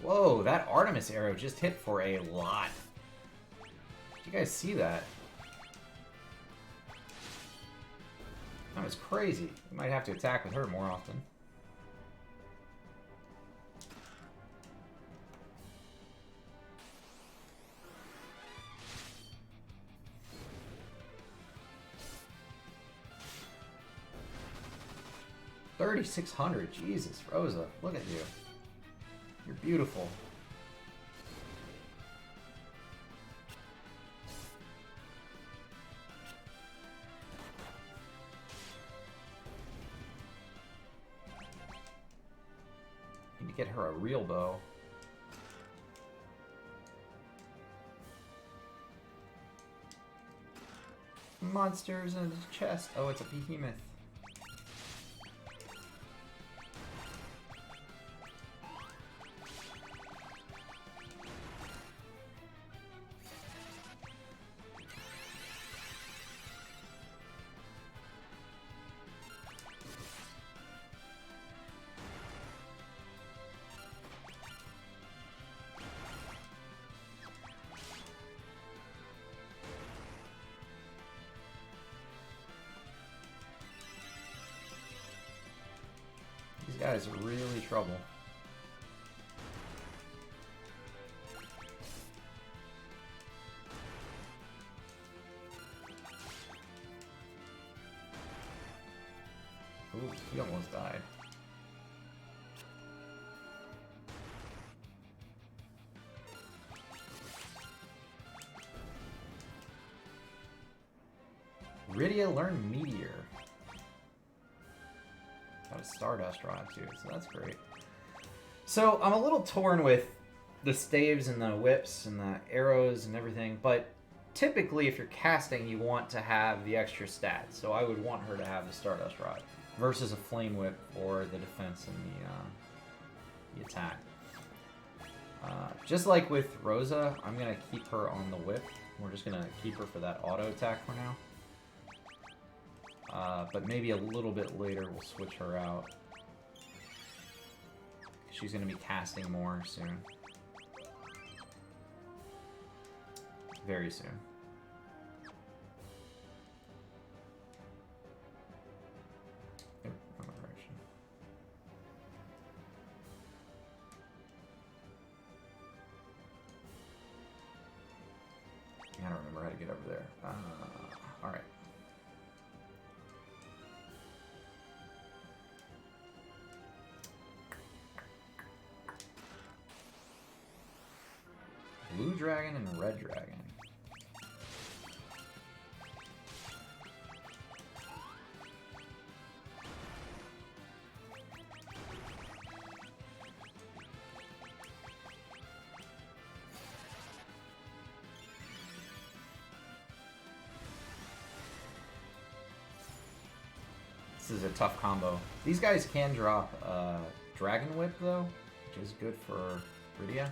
Whoa, that Artemis arrow just hit for a lot. Did you guys see that? That was crazy. You might have to attack with her more often. $3,600. Jesus, Rosa, look at you. You're beautiful. Need to get her a real bow. Monsters in his chest. Oh, it's a behemoth. These guys are really trouble. Ooh, he almost died. Rydia learned Meteor. Got a Stardust Rod too, so that's great. So I'm a little torn with the staves and the whips and the arrows and everything, but typically if you're casting you want to have the extra stats, so I would want her to have the Stardust Rod versus a Flame Whip or the defense and the attack. Just like with Rosa, I'm going to keep her on the whip. We're just going to keep her for that auto attack for now. But maybe a little bit later we'll switch her out. She's going to be casting more soon. Very soon. Oh, wrong direction. I don't remember to get over there. Alright. Blue dragon and red dragon. This is a tough combo. These guys can drop Dragon Whip though, which is good for Rydia.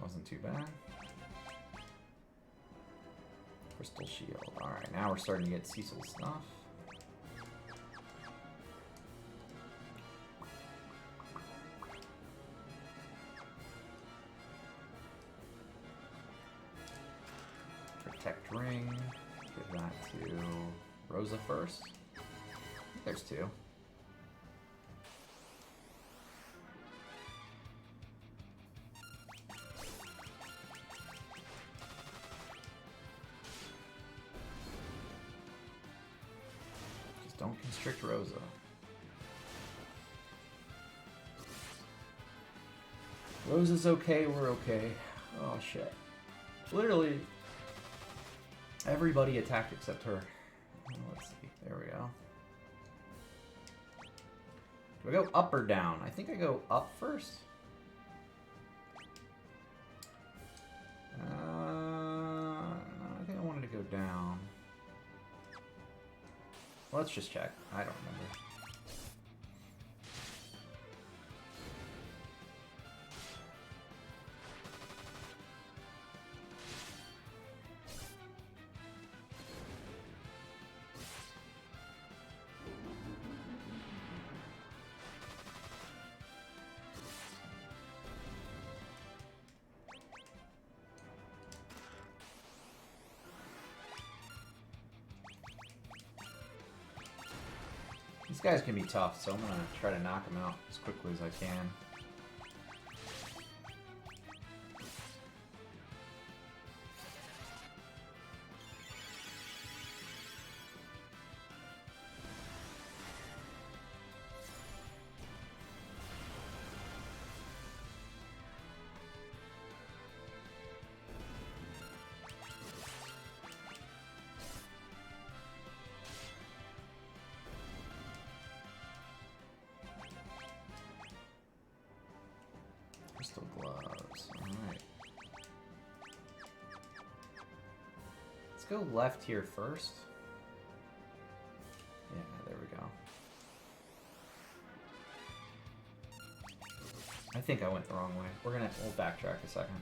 Wasn't too bad. Crystal Shield. Alright, now we're starting to get Cecil stuff. Protect Ring. Give that to Rosa first. There's two. Don't constrict Rosa. Rosa's okay, we're okay. Oh shit. Literally everybody attacked except her. Let's see. There we go. Do I go up or down? I think I go up first. I think I wanted to go down. Let's just check. I don't remember. These guys can be tough, so I'm gonna try to knock them out as quickly as I can. Crystal gloves. Alright. Let's go left here first. Yeah, there we go. I think I went the wrong way. We'll backtrack a second.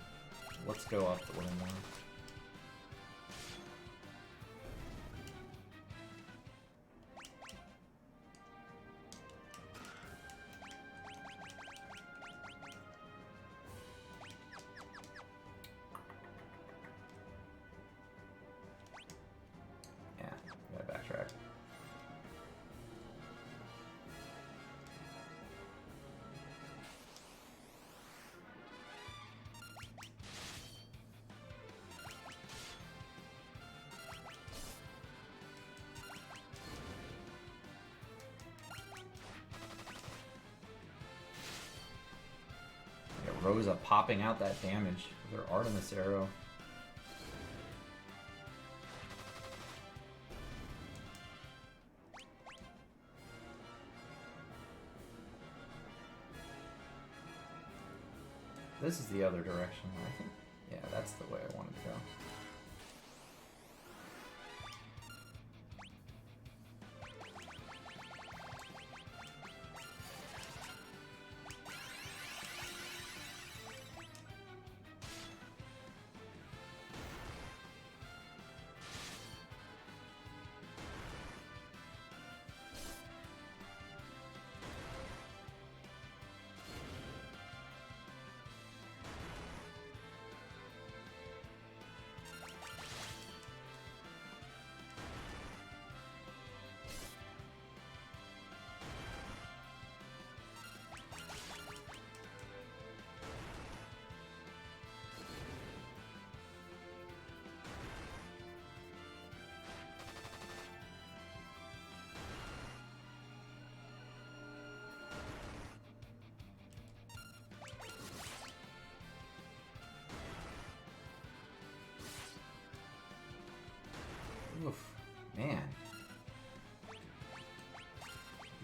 Let's go up the little more. Rosa popping out that damage with her Artemis arrow. This is the other direction, I think. Yeah, that's the way I wanted to go.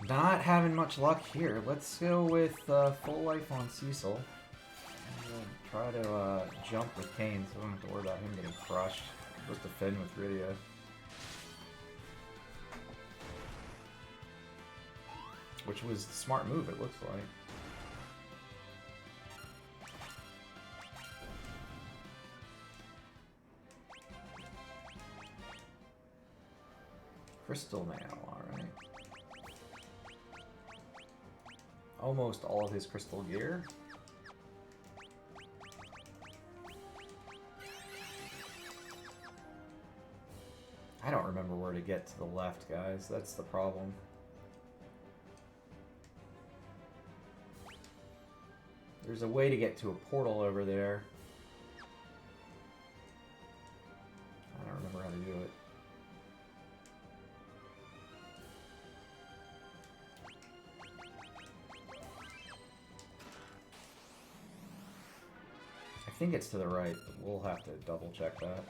Not having much luck here. Let's go with full life on Cecil. We'll try to jump with Kane so I don't have to worry about him getting crushed. Just defend with Rydia. Which was a smart move, it looks like. Crystal Nail, alright. Almost all of his crystal gear. I don't remember where to get to the left, guys. That's the problem. There's a way to get to a portal over there. I don't remember how to do it. I think it's to the right, but we'll have to double check that.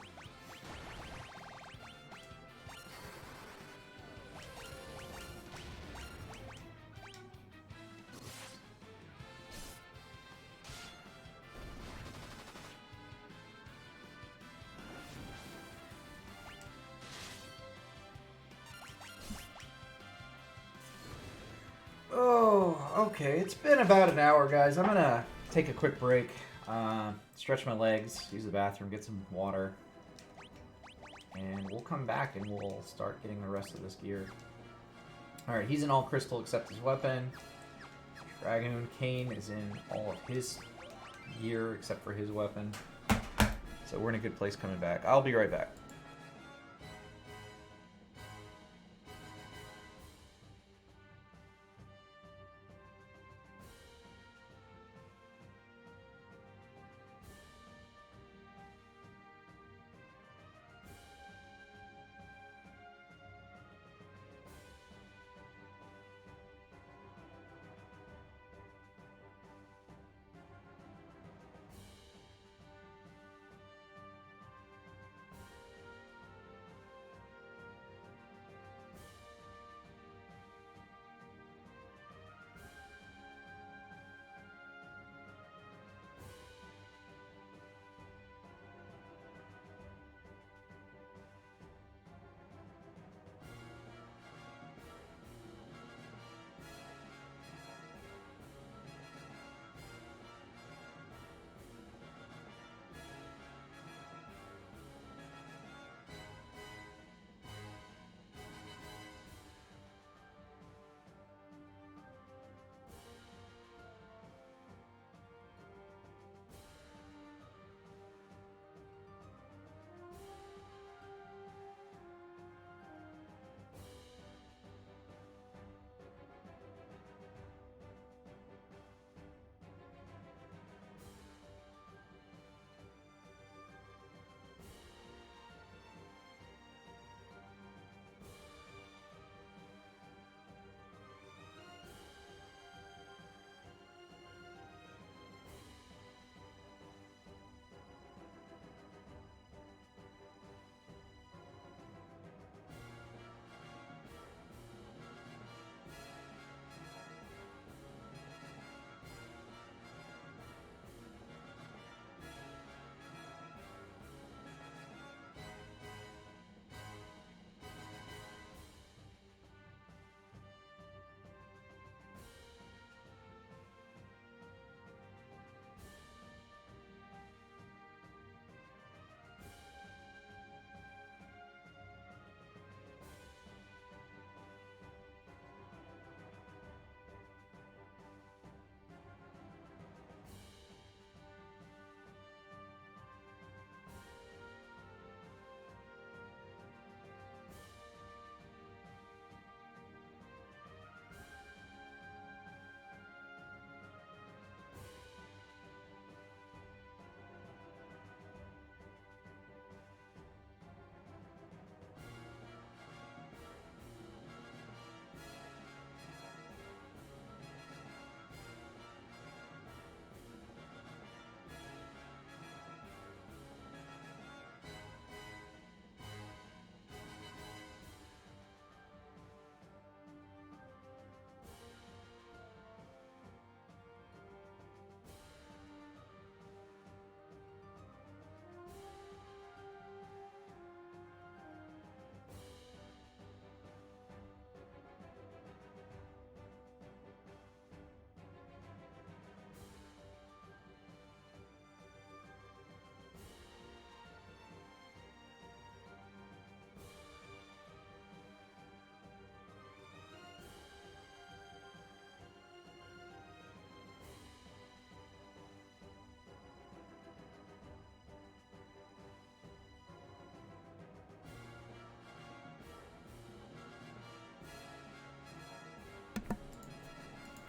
Okay, it's been about an hour, guys. I'm gonna take a quick break, stretch my legs, use the bathroom, get some water, and we'll come back and we'll start getting the rest of this gear. Alright, he's in all crystal except his weapon. Dragoon Kane is in all of his gear except for his weapon. So we're in a good place coming back. I'll be right back.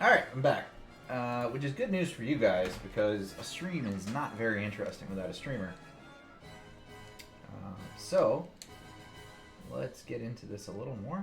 Alright, I'm back. Which is good news for you guys, because a stream is not very interesting without a streamer. So, let's get into this a little more.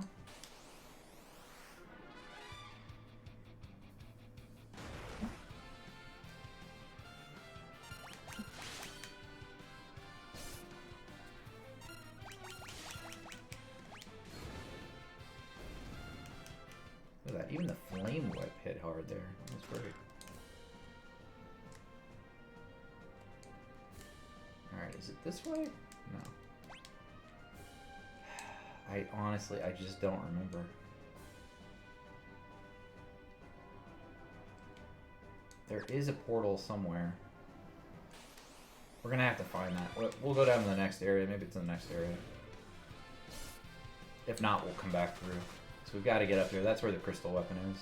Look at that, even the flame whip hit hard there. That was great. Alright, is it this way? No. Honestly, I just don't remember. There is a portal somewhere. We're gonna have to find that. We'll go down to the next area. Maybe it's in the next area. If not, we'll come back through. So we've got to get up here. That's where the crystal weapon is.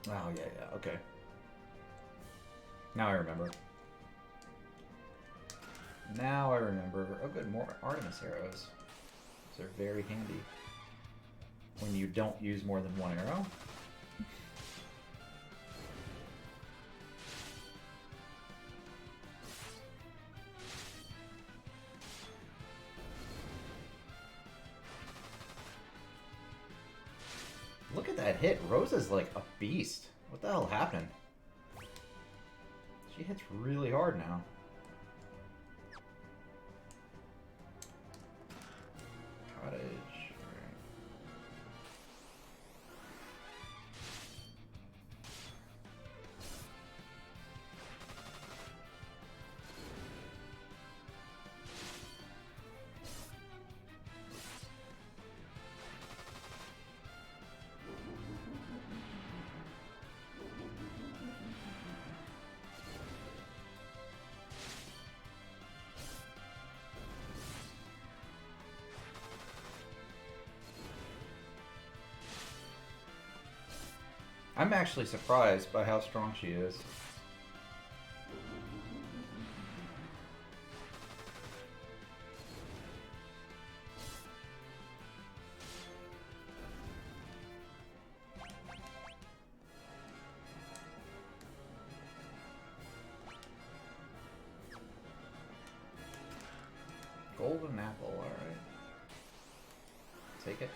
Oh, yeah, okay. Now I remember. Now I remember. Oh, good, more Artemis arrows. Those are very handy when you don't use more than one arrow. Look at that hit. Rosa's like a beast. What the hell happened? She hits really hard now. Cottage. Right. I'm actually surprised by how strong she is. Golden apple, alright. Take it.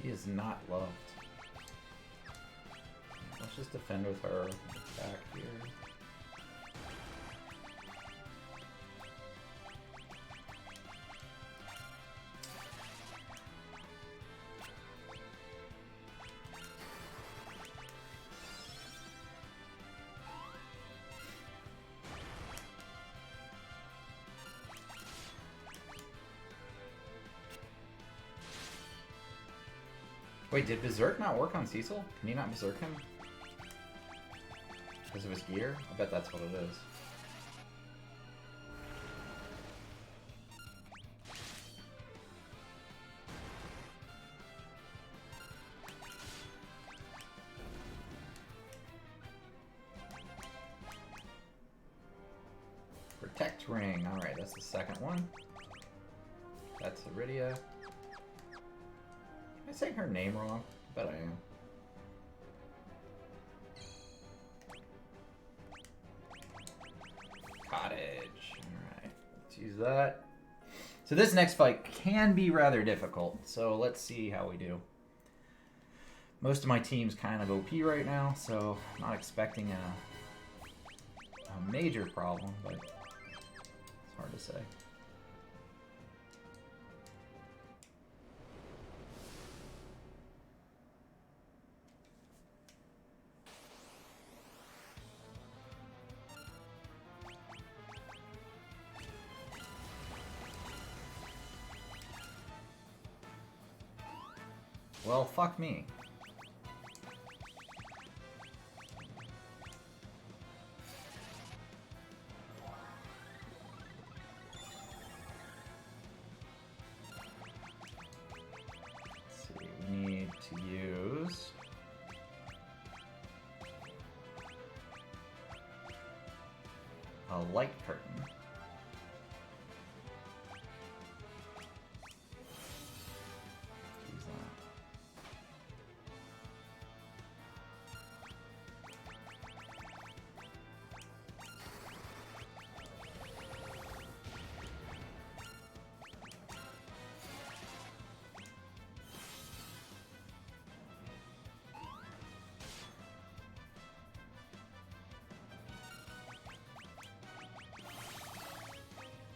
He is not loved. Let's just defend with her back here. Wait, did Berserk not work on Cecil? Can you not Berserk him? Because of his gear? I bet that's what it is. Protect ring. Alright, that's the second one. That's Iridia. Am I saying her name wrong? I bet I am. Cottage. Alright, let's use that. So this next fight can be rather difficult, so let's see how we do. Most of my team's kind of OP right now, so I'm not expecting a major problem, but it's hard to say. Well, fuck me. Let's see, we need to use a light curtain. Use that.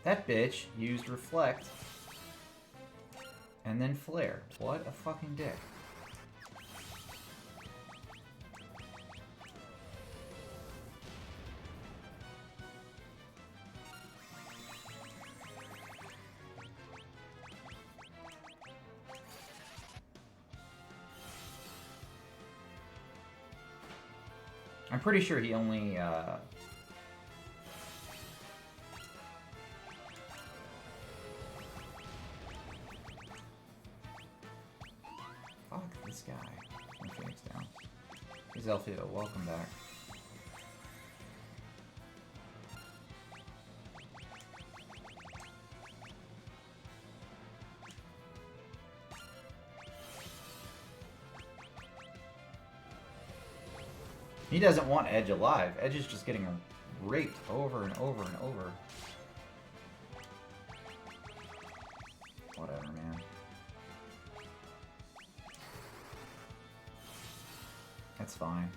That bitch used Reflect and then Flare. What a fucking dick. I'm pretty sure he only fuck this guy. My Phoenix down. Hey Zelfio, welcome back. He doesn't want Edge alive. Edge is just getting raped over and over and over. Whatever, man. That's fine.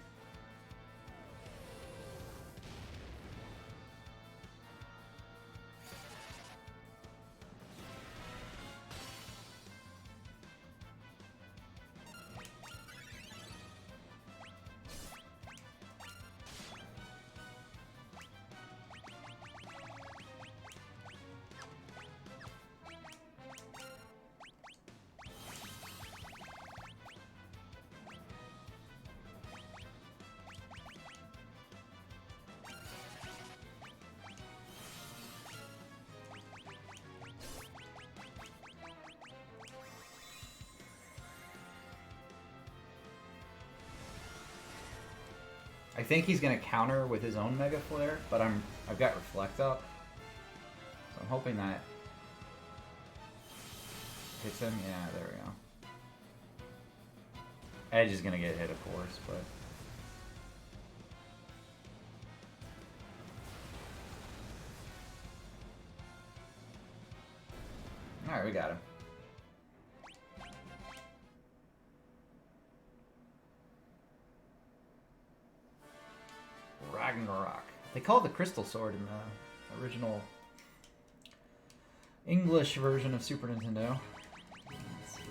I think he's gonna counter with his own Mega Flare, but I've got Reflect up, so I'm hoping that hits him. Yeah, there we go. Edge is gonna get hit, of course, but all right, we got him. Ragnarok. They call it the Crystal Sword in the original English version of Super Nintendo. Let's see.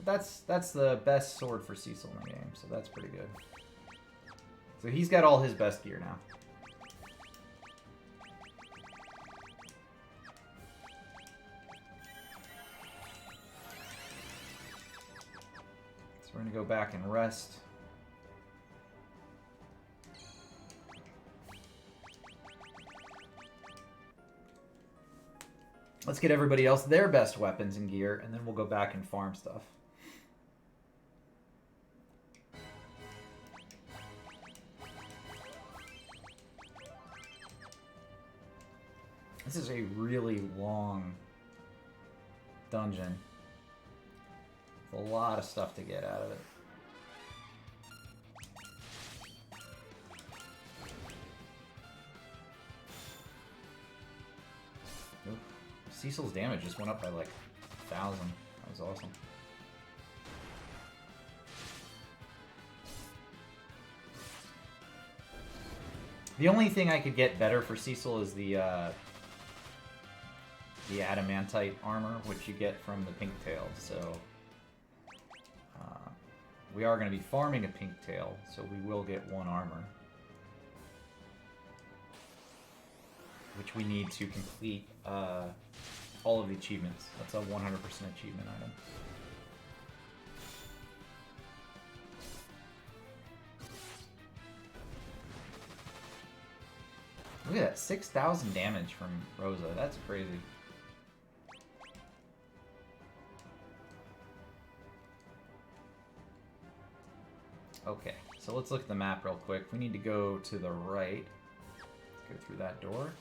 But that's the best sword for Cecil in the game, so that's pretty good. So he's got all his best gear now. So we're gonna go back and rest. Let's get everybody else their best weapons and gear, and then we'll go back and farm stuff. This is a really long dungeon. With a lot of stuff to get out of it. Oop. Cecil's damage just went up by like 1,000. That was awesome. The only thing I could get better for Cecil is the adamantite armor, which you get from the pink tail. So we are going to be farming a pink tail, so we will get 1 armor, which we need to complete all of the achievements. That's a 100% achievement item. Look at that, 6,000 damage from Rosa. That's crazy. Okay, so let's look at the map real quick. We need to go to the right. Let's go through that door.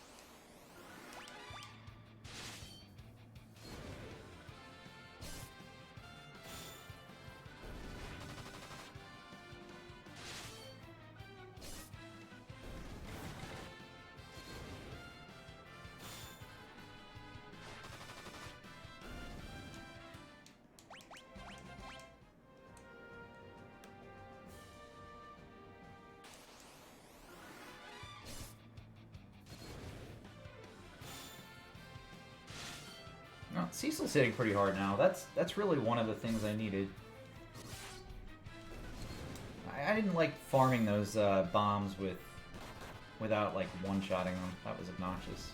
No, Cecil's hitting pretty hard now. That's really one of the things I needed. I didn't like farming those bombs without like one-shotting them. That was obnoxious.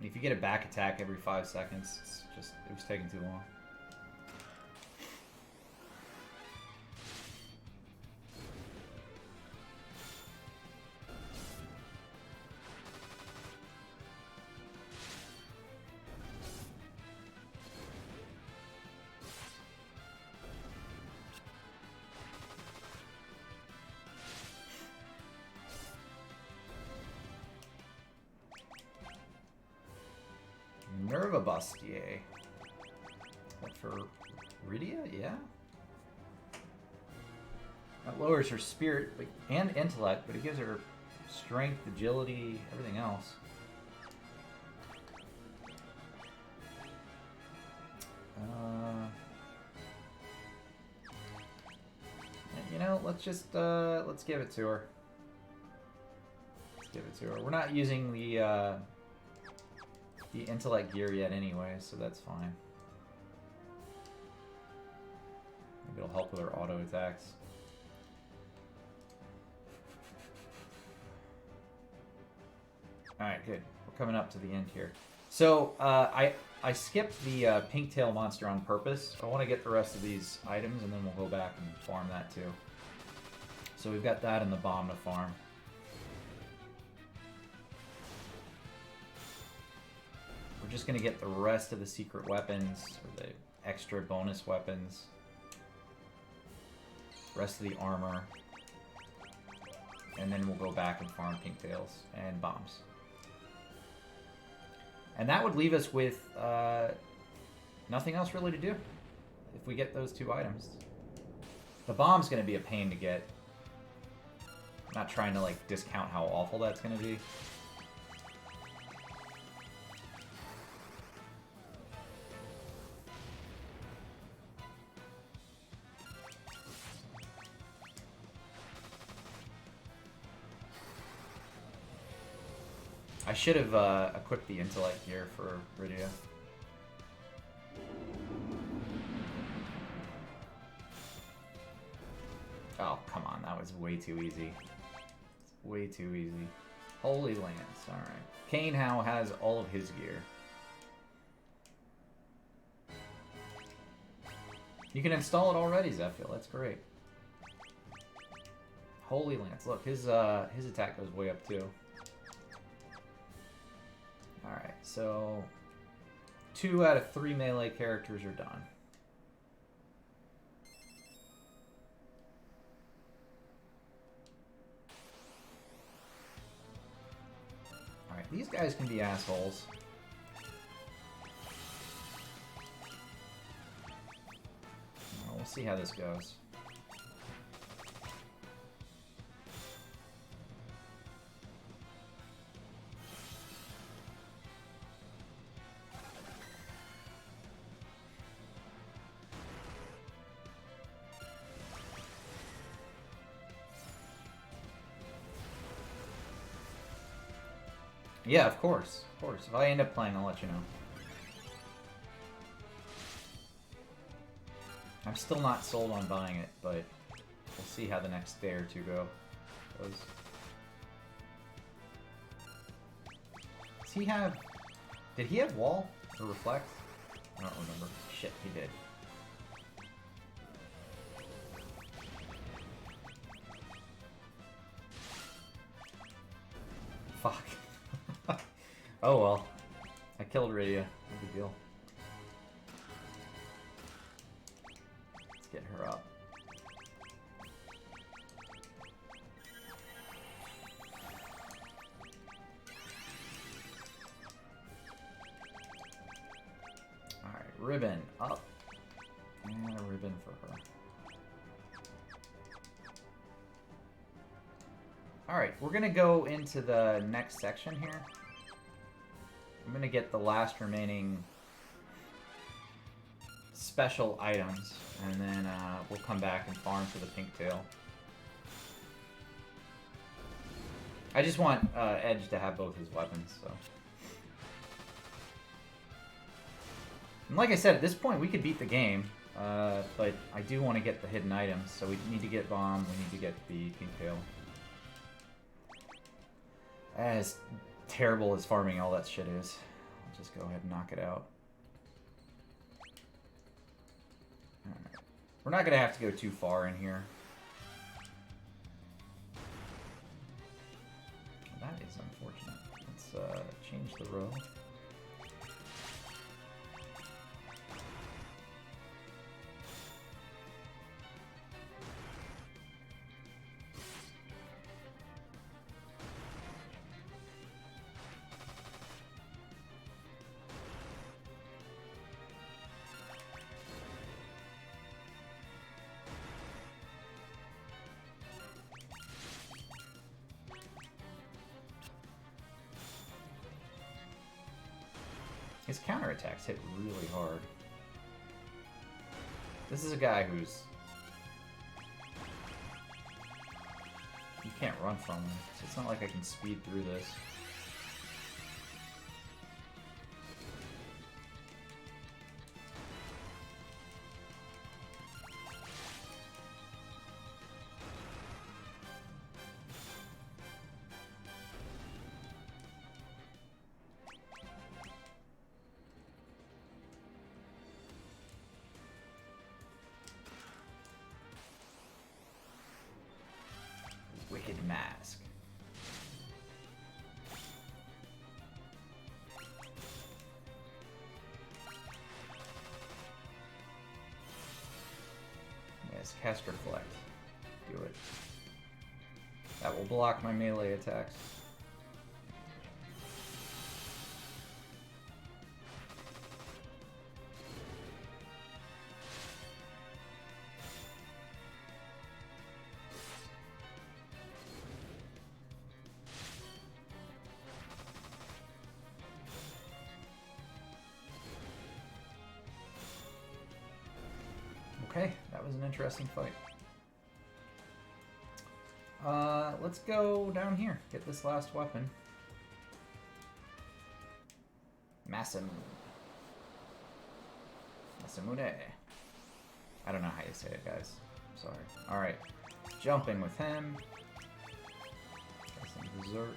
If you get a back attack every 5 seconds, it was taking too long. Bustier. What for Rydia? Yeah. That lowers her spirit and intellect, but it gives her strength, agility, everything else. You know, let's give it to her. Let's give it to her. We're not using the intellect gear yet anyway, so that's fine. Maybe it'll help with her auto attacks. Alright, good. We're coming up to the end here. So, I skipped the pink tail monster on purpose. I want to get the rest of these items, and then we'll go back and farm that too. So we've got that and the bomb to farm. We're just going to get the rest of the secret weapons, or the extra bonus weapons. Rest of the armor. And then we'll go back and farm pink tails and bombs. And that would leave us with nothing else really to do if we get those 2 items. The bomb's going to be a pain to get. I'm not trying to like discount how awful that's going to be. I should have equipped the intellect gear for Rydia. Oh, come on. That was way too easy. It's way too easy. Holy Lance. Alright. Kane How has all of his gear. You can install it already, Zephyl. That's great. Holy Lance. Look, his attack goes way up too. Alright, so 2 out of 3 melee characters are done. Alright, These guys can be assholes. Well, we'll see how this goes. Yeah, of course. Of course. If I end up playing, I'll let you know. I'm still not sold on buying it, but we'll see how the next day or two goes. Does he have... Did he have wall or reflect? I don't remember. Shit, he did. Fuck. Oh well. I killed Rydia. No big deal. Let's get her up. Alright, ribbon up. And a ribbon for her. Alright, we're gonna go into the next section here. I'm gonna get the last remaining special items, and then we'll come back and farm for the pink tail. I just want Edge to have both his weapons, so. And like I said, at this point we could beat the game, but I do want to get the hidden items, so we need to get Bomb, we need to get the pink tail. As terrible as farming all that shit is, I'll just go ahead and knock it out. Alright. We're not going to have to go too far in here. That is unfortunate. Let's change the row. His counterattacks hit really hard. This is a guy who's... You can't run from him, so it's not like I can speed through this. Wicked Mask. Yes, cast Reflect. Do it. That will block my melee attacks. Okay, that was an interesting fight. Let's go down here. Get this last weapon. Masamune. I don't know how you say it, guys. I'm sorry. Alright. Jumping with him. Got some dessert.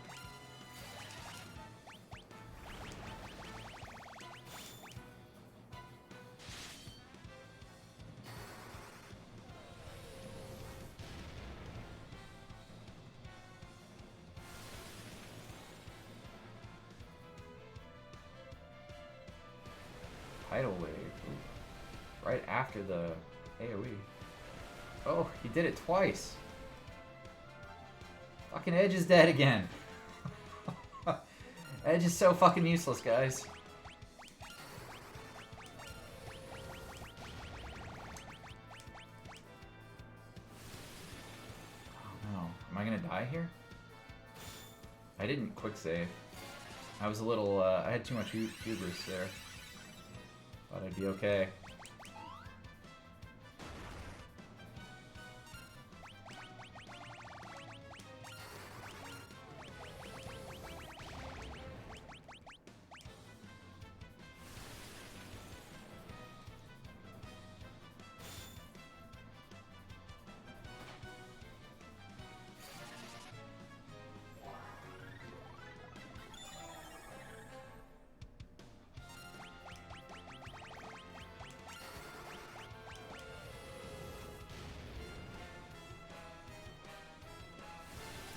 Tidal Wave. Ooh. Right after the AoE. Oh, he did it twice. Fucking Edge is dead again. Edge is so fucking useless, guys. Oh no. Am I gonna die here? I didn't quick save. I was a little, I had too much hubris there. Thought I'd be okay.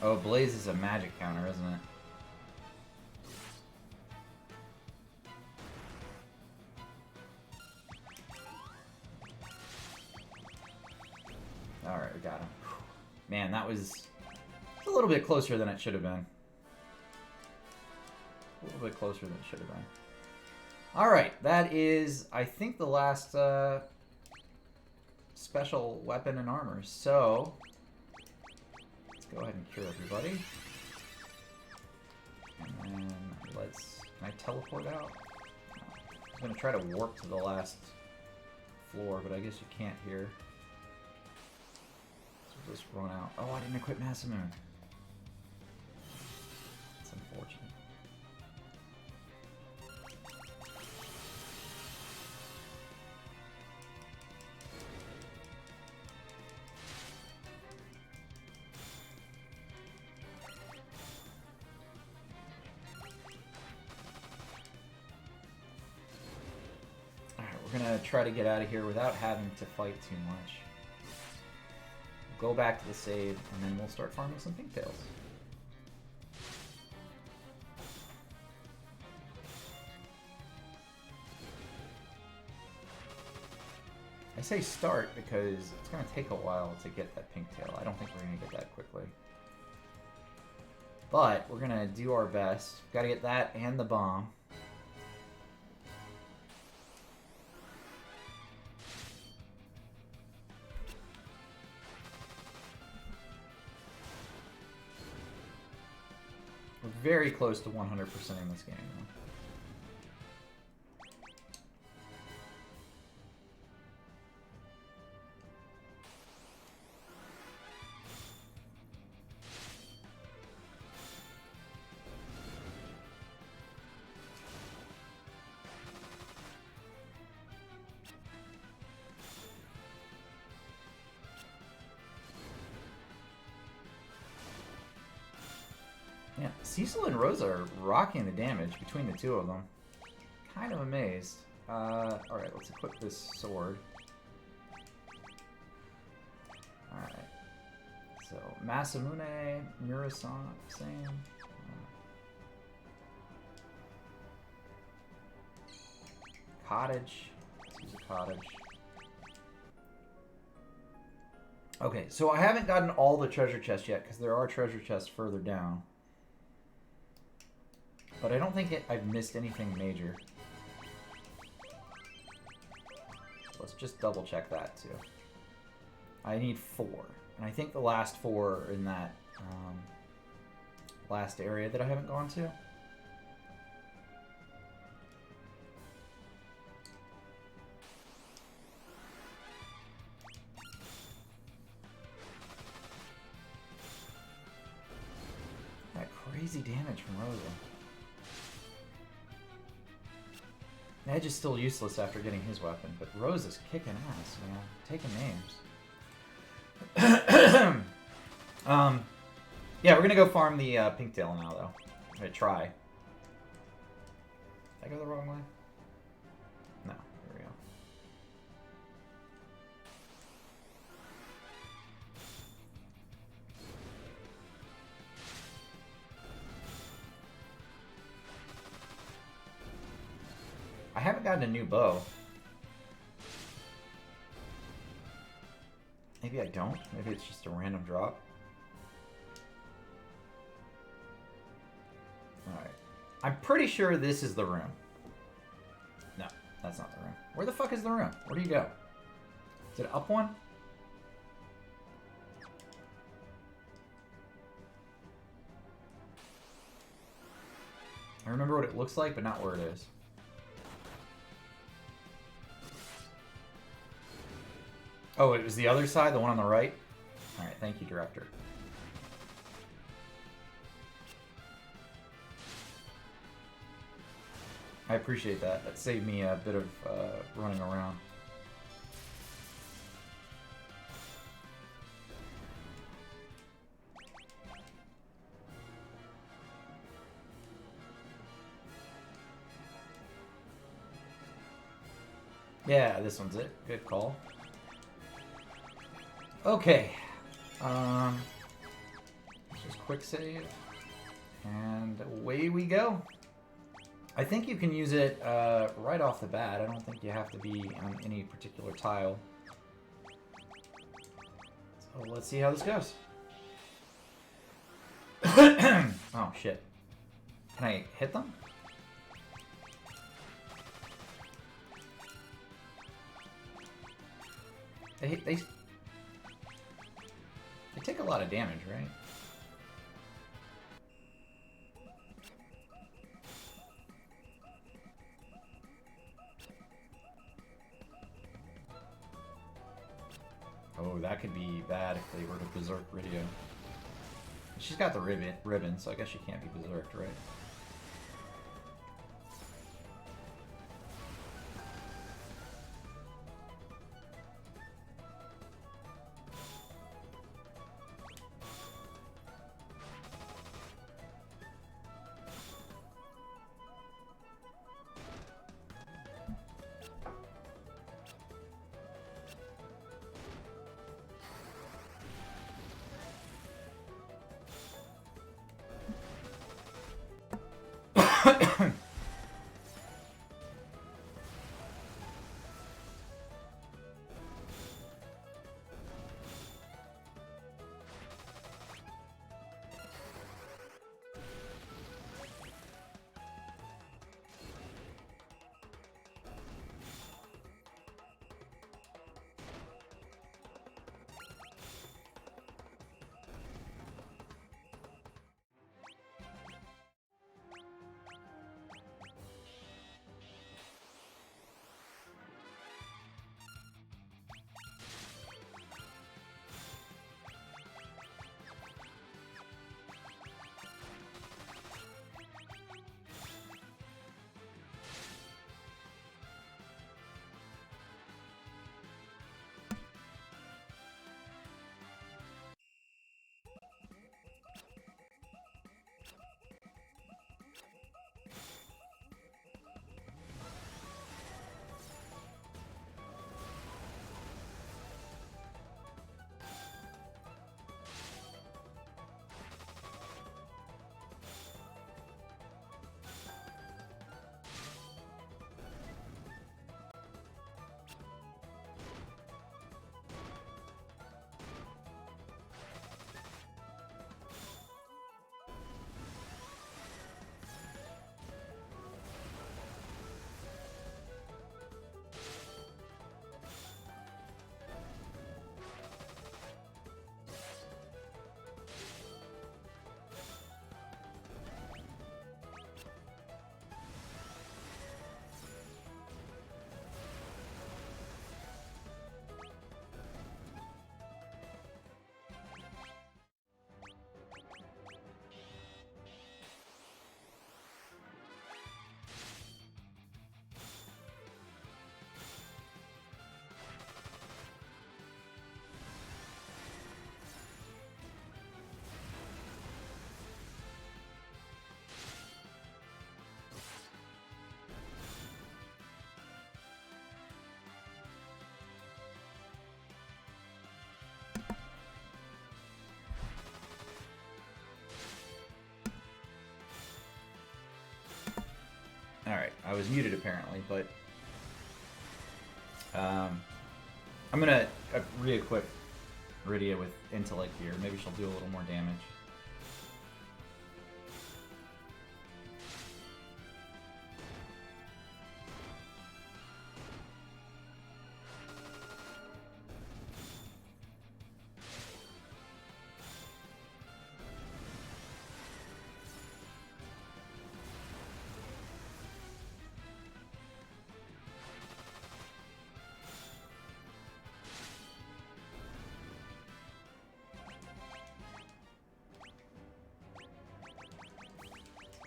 Oh, Blaze is a magic counter, isn't it? Alright, we got him. Man, that was a little bit closer than it should have been. A little bit closer than it should have been. Alright, that is, I think, the last special weapon and armor. So, let's go ahead and cure everybody. And then let's... Can I teleport out? No. I'm going to try to warp to the last floor, but I guess you can't here. So we'll just run out. Oh, I didn't equip Masamune. That's unfortunate. We're gonna try to get out of here without having to fight too much. We'll go back to the save, and then we'll start farming some pigtails. I say start because it's gonna take a while to get that pigtail. I don't think we're gonna get that quickly. But we're gonna do our best. Gotta get that and the bomb. We're very close to 100% in this game, though. Yeah, Cecil and Rosa are rocking the damage between the two of them. Kind of amazed. Alright, let's equip this sword. Alright. So, Masamune, Murasan, same. Cottage. Let's use a cottage. Okay, so I haven't gotten all the treasure chests yet, because there are treasure chests further down. But I don't think I've missed anything major. Let's just double check that too. I need 4. And I think the last 4 are in that last area that I haven't gone to. That crazy damage from Rosa. Edge is still useless after getting his weapon, but Rose is kicking ass, man. Taking names. Yeah, we're gonna go farm the Pinktail now, though. I'm gonna try. Did I go the wrong way? No, here we go. I haven't gotten a new bow. Maybe I don't. Maybe it's just a random drop. Alright. I'm pretty sure this is the room. No, that's not the room. Where the fuck is the room? Where do you go? Is it up one? I remember what it looks like, but not where it is. Oh, it was the other side, the one on the right? Alright, thank you, director. I appreciate that. That saved me a bit of running around. Yeah, this one's it. Good call. Okay. Just quick save. And away we go. I think you can use it right off the bat. I don't think you have to be on any particular tile. So let's see how this goes. Oh, shit. Can I hit them? They take a lot of damage, right? Oh, that could be bad if they were to berserk Rydia. She's got the ribbon, so I guess she can't be berserked, right? Alright, I was muted apparently, but I'm gonna re-equip Rydia with Intellect here. Maybe she'll do a little more damage.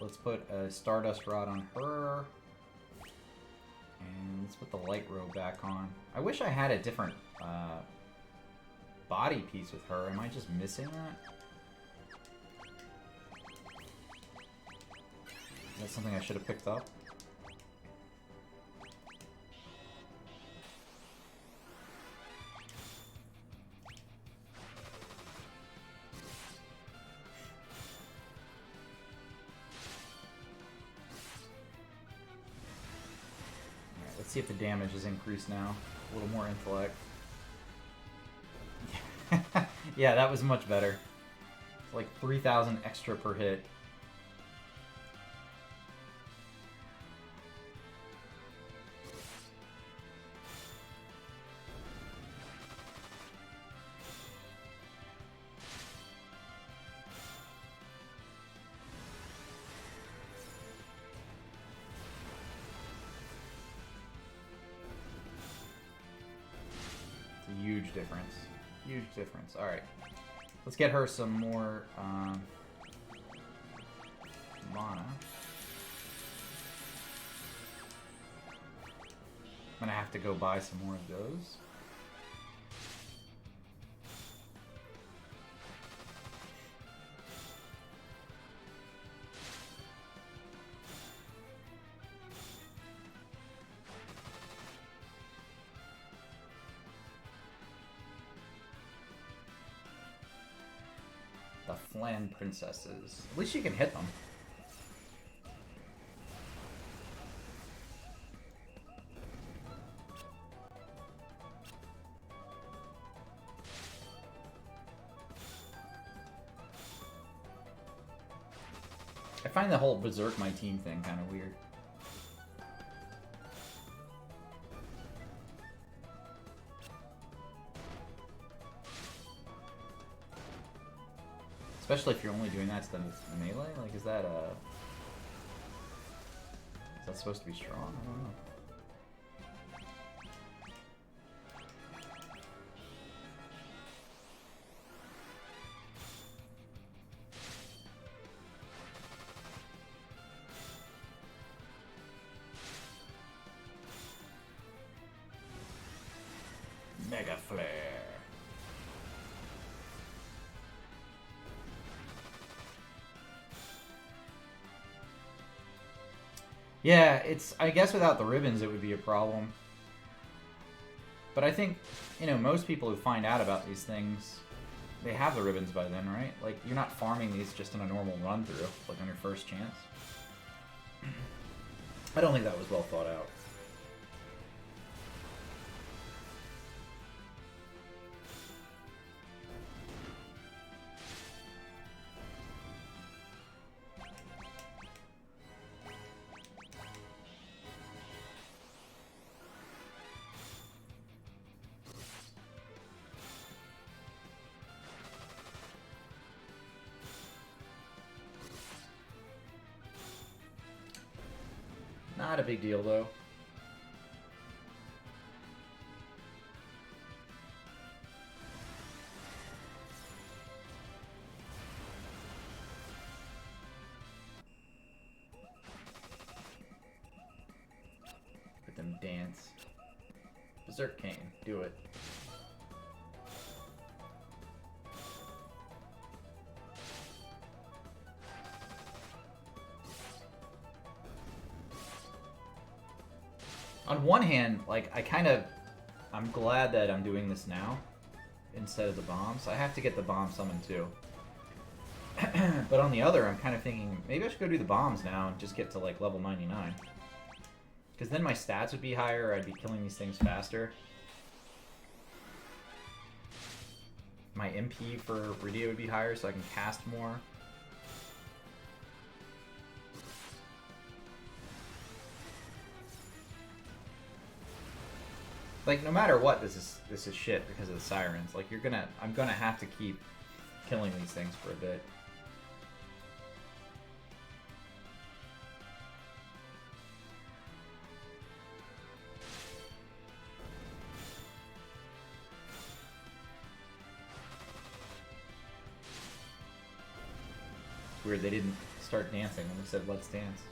let's put a Stardust Rod on her. And let's put the Light Robe back on. I wish I had a different body piece with her. Am I just missing that? Is that something I should have picked up? See if the damage is increased now. A little more intellect. Yeah, that was much better. It's like 3,000 extra per hit. Huge difference. Huge difference. Alright. Let's get her some more mana. I'm gonna have to go buy some more of those. The Flan Princesses. At least you can hit them. I find the whole Berserk my team thing kind of weird. Especially if you're only doing that to the melee? Like, is that supposed to be strong? I don't know. Mega Flare. Yeah, it's, I guess without the ribbons it would be a problem. But I think, you know, most people who find out about these things, they have the ribbons by then, right? Like, you're not farming these just in a normal run-through, like on your first chance. I don't think that was well thought out. Not a big deal, though. Let them dance. Berserk Cane, do it. On one hand, like, I'm glad that I'm doing this now instead of the bombs. I have to get the bomb summoned too. But on the other, I'm kind of thinking, maybe I should go do the bombs now and just get to, like, level 99. Because then my stats would be higher, I'd be killing these things faster. My MP for Rydia would be higher, so I can cast more. Like, no matter what, this is shit because of the sirens. Like, I'm gonna have to keep killing these things for a bit. It's weird they didn't start dancing when we said let's dance.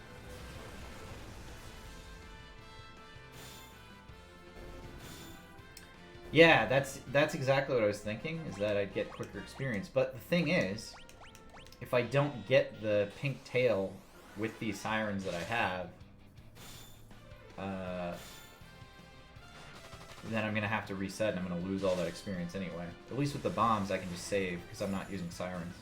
Yeah, that's exactly what I was thinking, is that I'd get quicker experience. But the thing is, if I don't get the pink tail with these sirens that I have, then I'm going to have to reset and I'm going to lose all that experience anyway. At least with the bombs, I can just save because I'm not using sirens.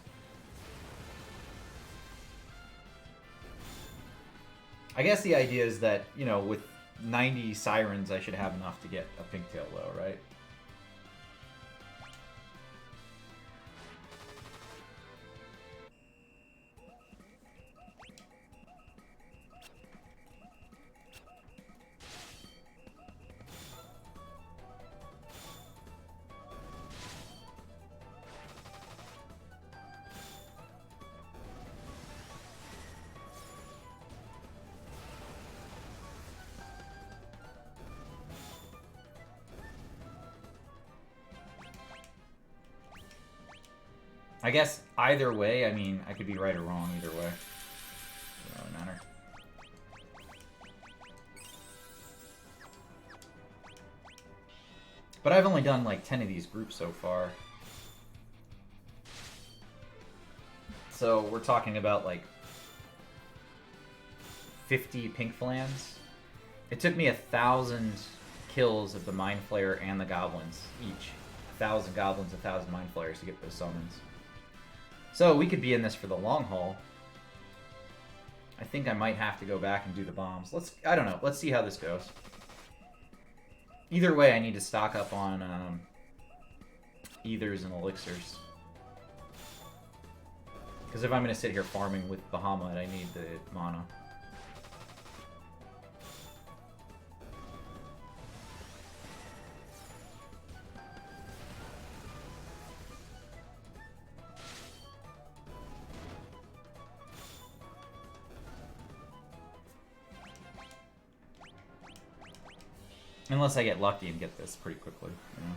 I guess the idea is that, you know, with 90 sirens, I should have enough to get a pink tail low, right? I guess either way, I mean, I could be right or wrong either way. Doesn't really matter. But I've only done like 10 of these groups so far. So we're talking about like 50 pink flans. It took me 1,000 kills of the Mind Flayer and the goblins each. 1,000 goblins, 1,000 Mind Flayers to get those summons. So we could be in this for the long haul. I think I might have to go back and do the bombs. I don't know. Let's see how this goes. Either way, I need to stock up on ethers and elixirs. Because if I'm going to sit here farming with Bahamut, I need the mana. Unless I get lucky and get this pretty quickly, you know.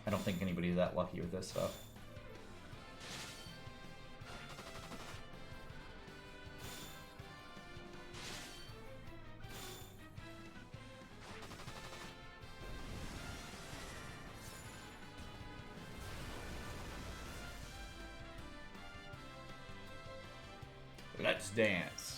I don't think anybody's that lucky with this stuff. Let's dance.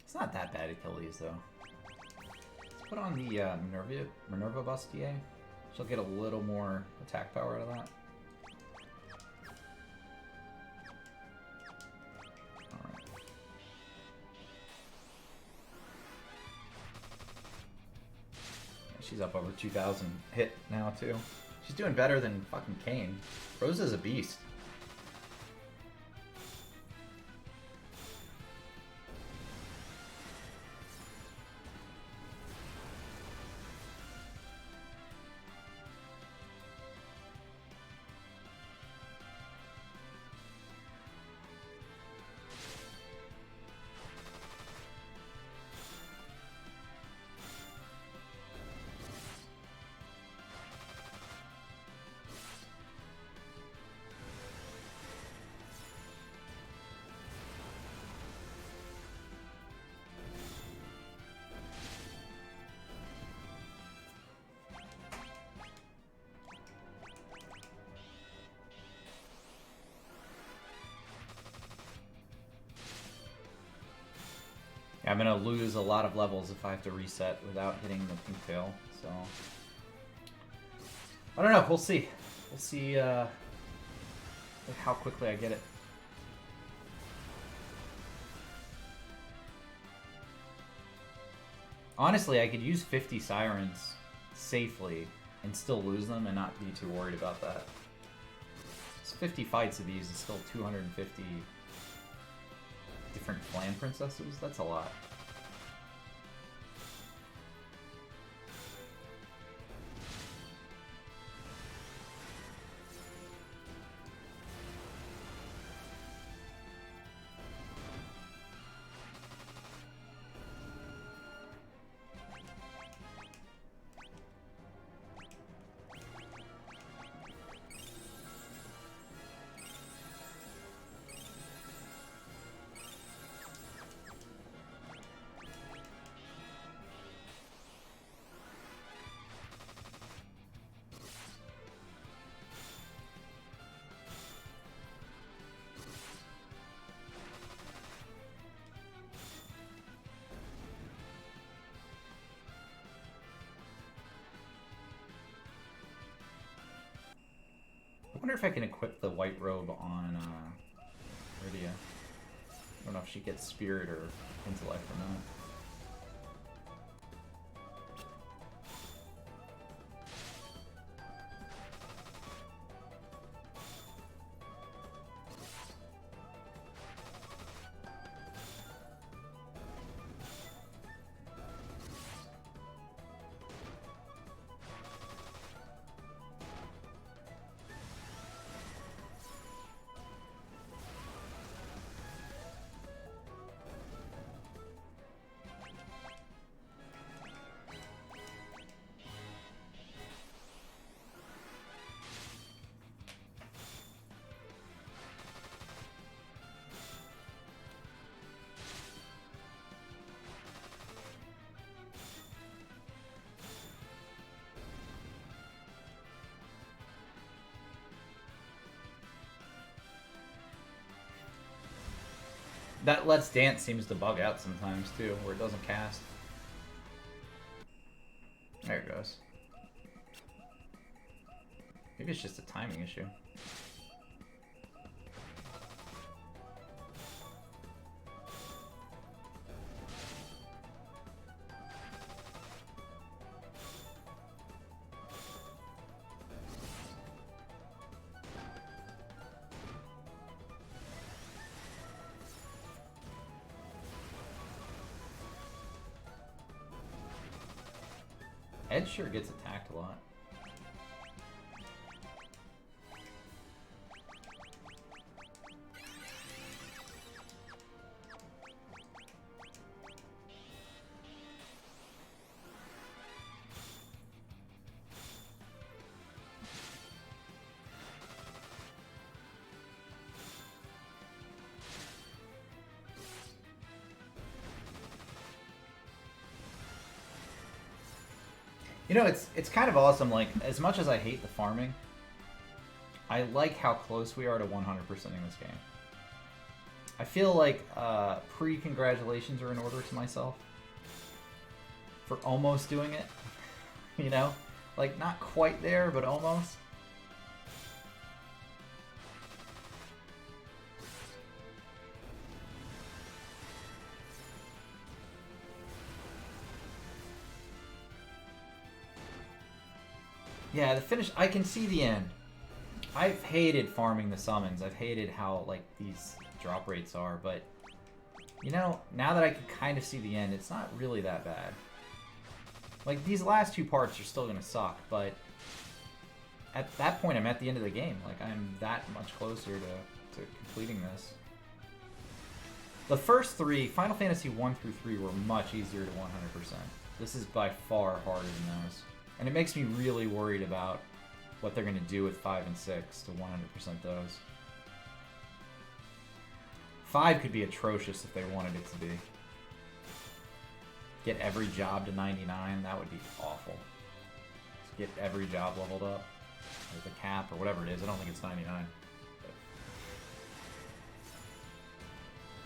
It's not that bad to kill these, though. Let's put on the Minerva Bustier. She'll get a little more attack power out of that. Alright. She's up over 2,000 hit now, too. She's doing better than fucking Kane. Rose is a beast. I'm gonna lose a lot of levels if I have to reset without hitting the pink tail, so... I don't know, we'll see. We'll see how quickly I get it. Honestly, I could use 50 sirens safely and still lose them and not be too worried about that. It's 50 fights of these is still 250 different clan princesses? That's a lot. I wonder if I can equip the white robe on Rydia. I don't know if she gets spirit or intellect or not. That Let's Dance seems to bug out sometimes too, where it doesn't cast. There it goes. Maybe it's just a timing issue. Ed sure gets attacked a lot. You know, it's kind of awesome. Like, as much as I hate the farming, I like how close we are to 100%ing this game. I feel like pre-congratulations are in order to myself for almost doing it. You know? Like, not quite there, but almost. Yeah, the finish, I can see the end. I've hated farming the summons. I've hated how, like, these drop rates are, but, you know, now that I can kind of see the end, it's not really that bad. Like, these last two parts are still going to suck, but at that point, I'm at the end of the game. Like, I'm that much closer to completing this. The first three, Final Fantasy 1 through 3, were much easier to 100%. This is by far harder than those. And it makes me really worried about what they're going to do with 5 and 6 to 100% those. 5 could be atrocious if they wanted it to be. Get every job to 99, that would be awful. Just get every job leveled up. Or the cap, or whatever it is. I don't think it's 99.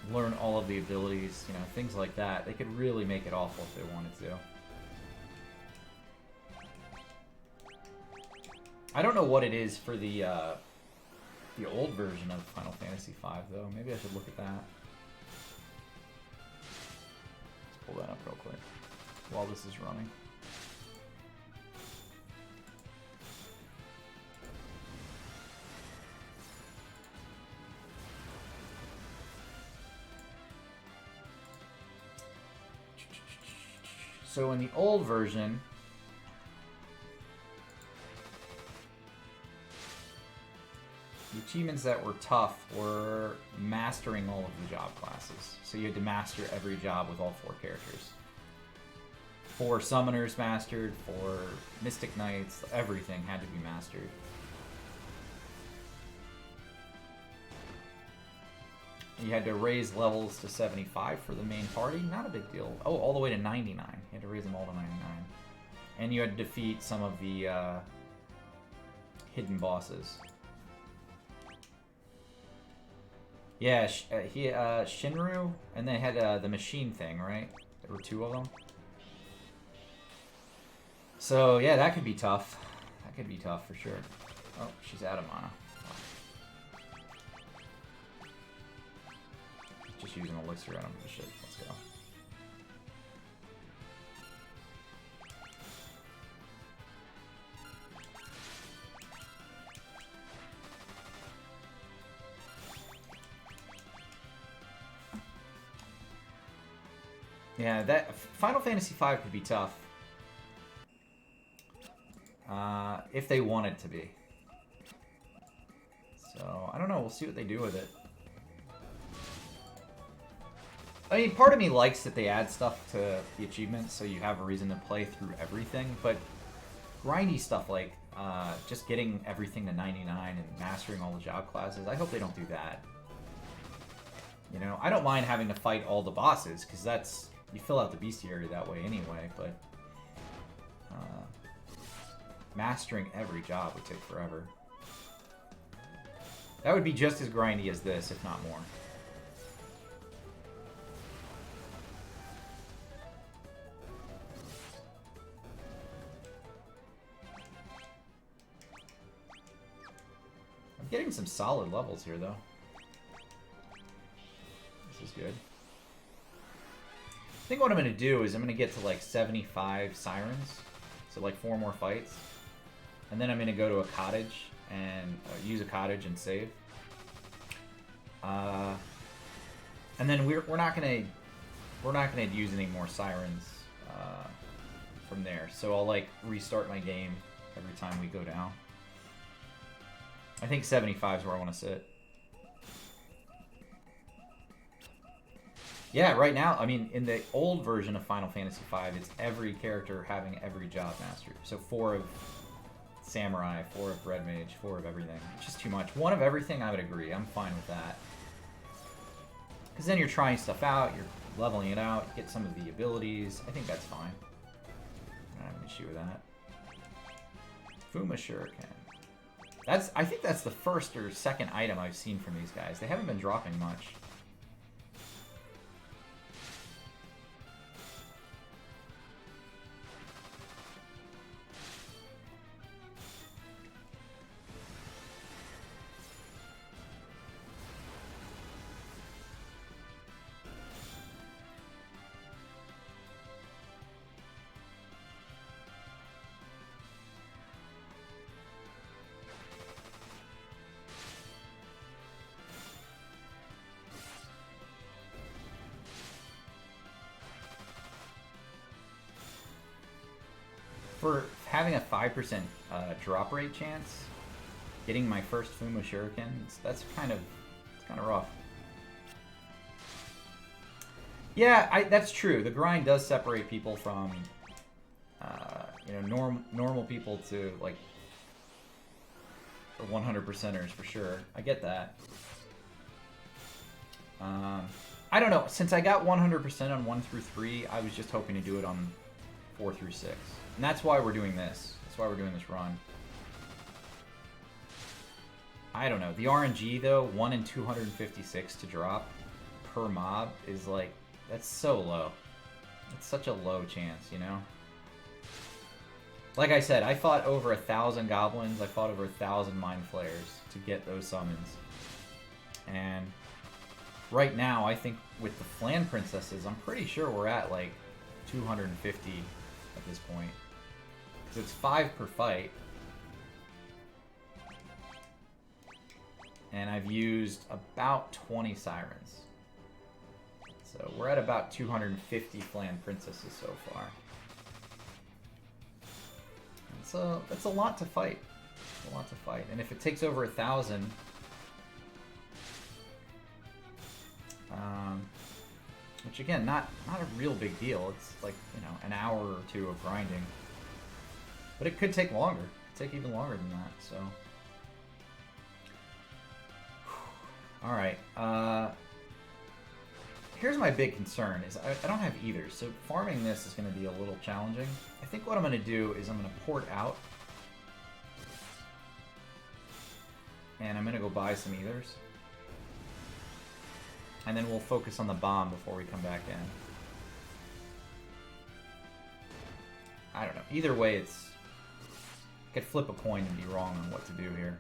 But learn all of the abilities, you know, things like that. They could really make it awful if they wanted to. I don't know what it is for the old version of Final Fantasy V, though. Maybe I should look at that. Let's pull that up real quick while this is running. So in the old version, the achievements that were tough were mastering all of the job classes. So you had to master every job with all 4 characters. 4 summoners mastered, 4 mystic knights, everything had to be mastered. You had to raise levels to 75 for the main party. Not a big deal. Oh, all the way to 99. You had to raise them all to 99. And you had to defeat some of the hidden bosses. Yeah, Shinru, and they had the machine thing, right? There were 2 of them. So, yeah, that could be tough. That could be tough for sure. Oh, she's out of mana. Just using elixir, I don't give a shit. Let's go. Yeah, that Final Fantasy V could be tough. If they want it to be. So, I don't know. We'll see what they do with it. I mean, part of me likes that they add stuff to the achievements so you have a reason to play through everything, but grindy stuff like just getting everything to 99 and mastering all the job classes, I hope they don't do that. You know, I don't mind having to fight all the bosses, because that's... You fill out the bestiary that way anyway, but... mastering every job would take forever. That would be just as grindy as this, if not more. I'm getting some solid levels here, though. This is good. I think what I'm going to do is I'm going to get to like 75 sirens. So like 4 more fights. And then I'm going to go to a cottage and use a cottage and save. And then we're not going to use any more sirens from there. So I'll like restart my game every time we go down. I think 75 is where I want to sit. Yeah, right now, I mean, in the old version of Final Fantasy V, it's every character having every job mastered. So 4 of Samurai, 4 of Red Mage, 4 of everything. It's just too much. 1 of everything, I would agree. I'm fine with that. Because then you're trying stuff out, you're leveling it out, you get some of the abilities. I think that's fine. I don't have an issue with that. Fuma Shuriken. I think that's the first or second item I've seen from these guys. They haven't been dropping much. For having a 5% drop rate chance, getting my first Fuma Shuriken, that's kind of rough. Yeah, that's true. The grind does separate people from, you know, normal people to like the 100%ers for sure. I get that. I don't know. Since I got 100% on 1 through 3, I was just hoping to do it on 4 through 6. And that's why we're doing this. That's why we're doing this run. I don't know. The RNG, though, 1 in 256 to drop per mob is like... That's so low. It's such a low chance, you know? Like I said, I fought over 1,000 goblins. I fought over 1,000 mind flayers to get those summons. And right now, I think with the Flan Princesses, I'm pretty sure we're at like 250 at this point. Because it's 5 per fight. And I've used about 20 sirens. So we're at about 250 Flan Princesses so far. that's a lot to fight. It's a lot to fight. And if it takes over 1,000, which again, not a real big deal. It's like, you know, an hour or two of grinding. But it could take longer. It could take even longer than that, so. Alright, here's my big concern, is I don't have either, so farming this is going to be a little challenging. I think what I'm going to do is I'm going to port out. And I'm going to go buy some ethers. And then we'll focus on the bomb before we come back in. I don't know. Either way, it's... I could flip a coin and be wrong on what to do here.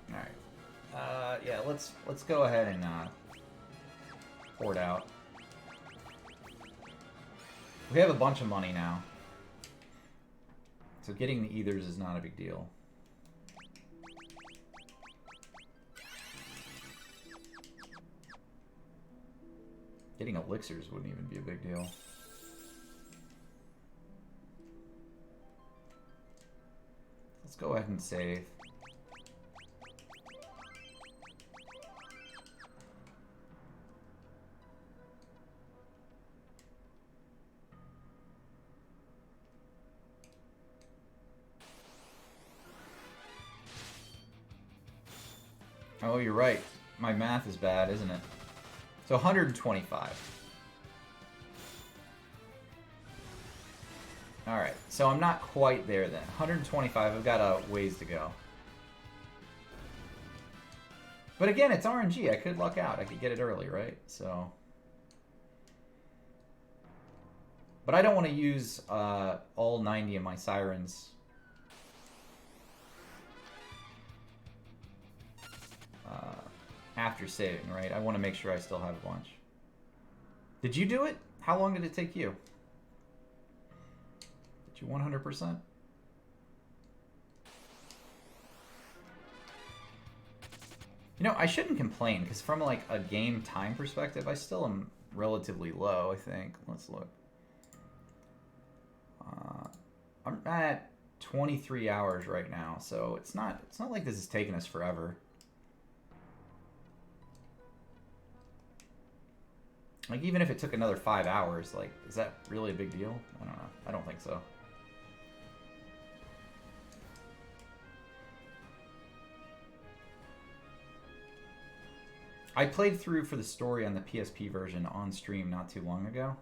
Alright. Yeah, let's go ahead and port out. We have a bunch of money now. So getting the ethers is not a big deal. Getting elixirs wouldn't even be a big deal. Let's go ahead and save. Oh, you're right. My math is bad, isn't it? So 125. Alright, so I'm not quite there then. 125, I've got a ways to go. But again, it's RNG. I could luck out. I could get it early, right? So... But I don't want to use all 90 of my sirens. After saving, right? I want to make sure I still have a bunch. Did you do it? How long did it take you? Did you 100%? You know, I shouldn't complain, because from like a game time perspective, I still am relatively low, I think. Let's look. I'm at 23 hours right now, so it's not like this is taking us forever. Like, even if it took another 5 hours, like, is that really a big deal? I don't know. I don't think so. I played through for the story on the PSP version on stream not too long ago.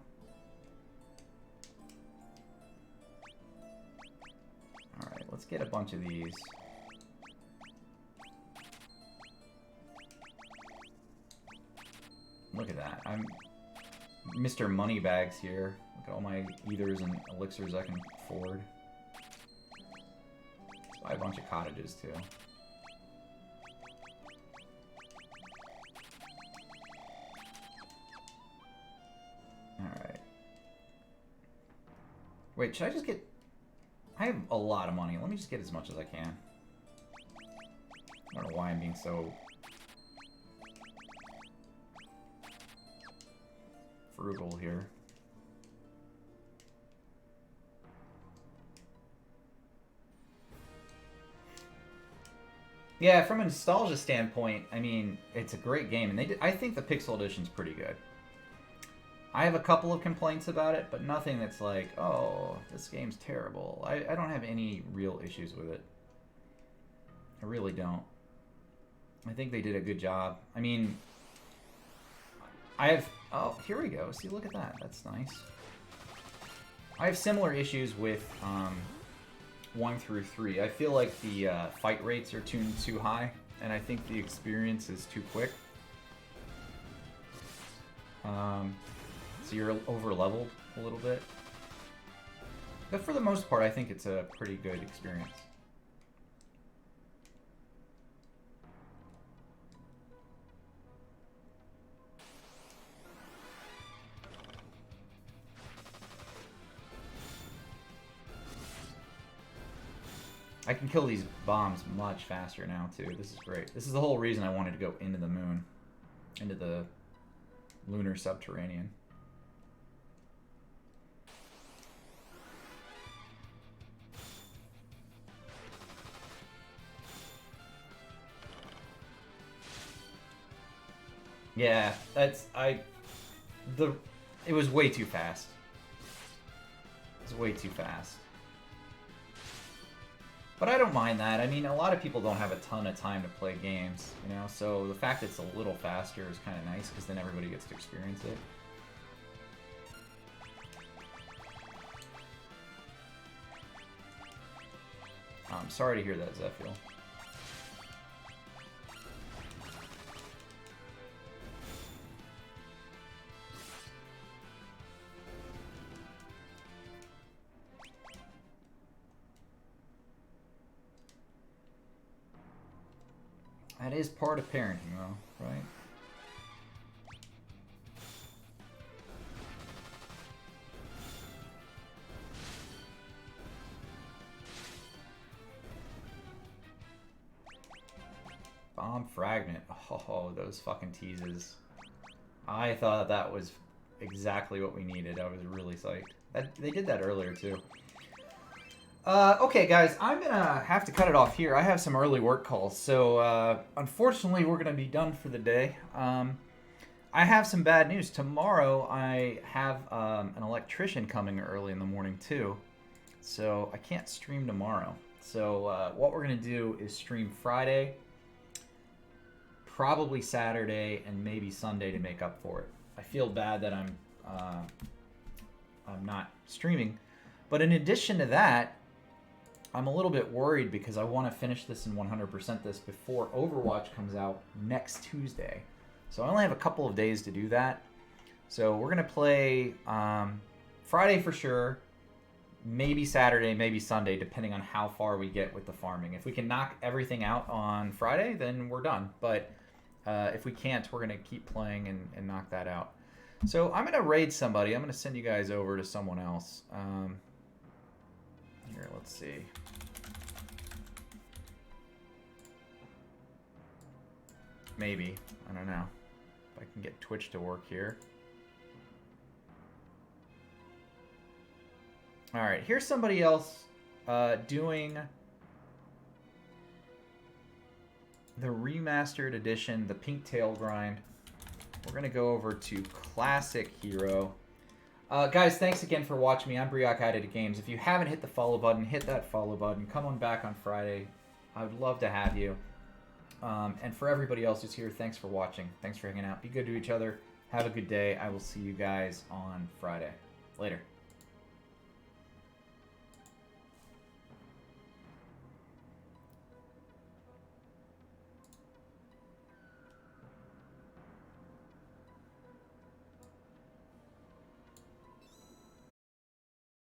Alright, let's get a bunch of these. Look at that. I'm Mr. Moneybags here. Look at all my ethers and elixirs I can afford. Let's buy a bunch of cottages, too. Alright. Wait, should I just get... I have a lot of money. Let me just get as much as I can. I don't know why I'm being so... frugal here. Yeah, from a nostalgia standpoint, I mean, it's a great game, and I think the Pixel Edition's pretty good. I have a couple of complaints about it, but nothing that's like, oh, this game's terrible. I don't have any real issues with it. I really don't. I think they did a good job. I mean, I have... Oh, here we go. See, look at that. That's nice. I have similar issues with 1 through 3. I feel like the fight rates are tuned too high, and I think the experience is too quick. So you're over-leveled a little bit. But for the most part, I think it's a pretty good experience. I can kill these bombs much faster now, too. This is great. This is the whole reason I wanted to go into the moon. Into the lunar subterranean. Yeah, it was way too fast. It was way too fast. But I don't mind that. I mean, a lot of people don't have a ton of time to play games, you know? So the fact that it's a little faster is kind of nice, because then everybody gets to experience it. I'm sorry to hear that, Zephyl. That is part of parenting, though, right? Bomb fragment. Oh, those fucking teases. I thought that was exactly what we needed. I was really psyched. They did that earlier, too. Okay, guys, I'm gonna have to cut it off here. I have some early work calls, so unfortunately, we're gonna be done for the day. I have some bad news. Tomorrow, I have an electrician coming early in the morning, too. So I can't stream tomorrow. So what we're gonna do is stream Friday, probably Saturday, and maybe Sunday to make up for it. I feel bad that I'm not streaming, but in addition to that, I'm a little bit worried because I want to finish this and 100% this before Overwatch comes out next Tuesday. So I only have a couple of days to do that. So we're going to play Friday for sure, maybe Saturday, maybe Sunday, depending on how far we get with the farming. If we can knock everything out on Friday, then we're done. But if we can't, we're going to keep playing and knock that out. So I'm going to raid somebody. I'm going to send you guys over to someone else. Here, let's see. Maybe. I don't know. If I can get Twitch to work here. Alright, here's somebody else doing the remastered edition, the Pink Tail Grind. We're going to go over to Classic Hero. Guys, thanks again for watching me. I'm Briok Edited Games. If you haven't hit the follow button, hit that follow button. Come on back on Friday. I would love to have you. And for everybody else who's here, thanks for watching. Thanks for hanging out. Be good to each other. Have a good day. I will see you guys on Friday. Later.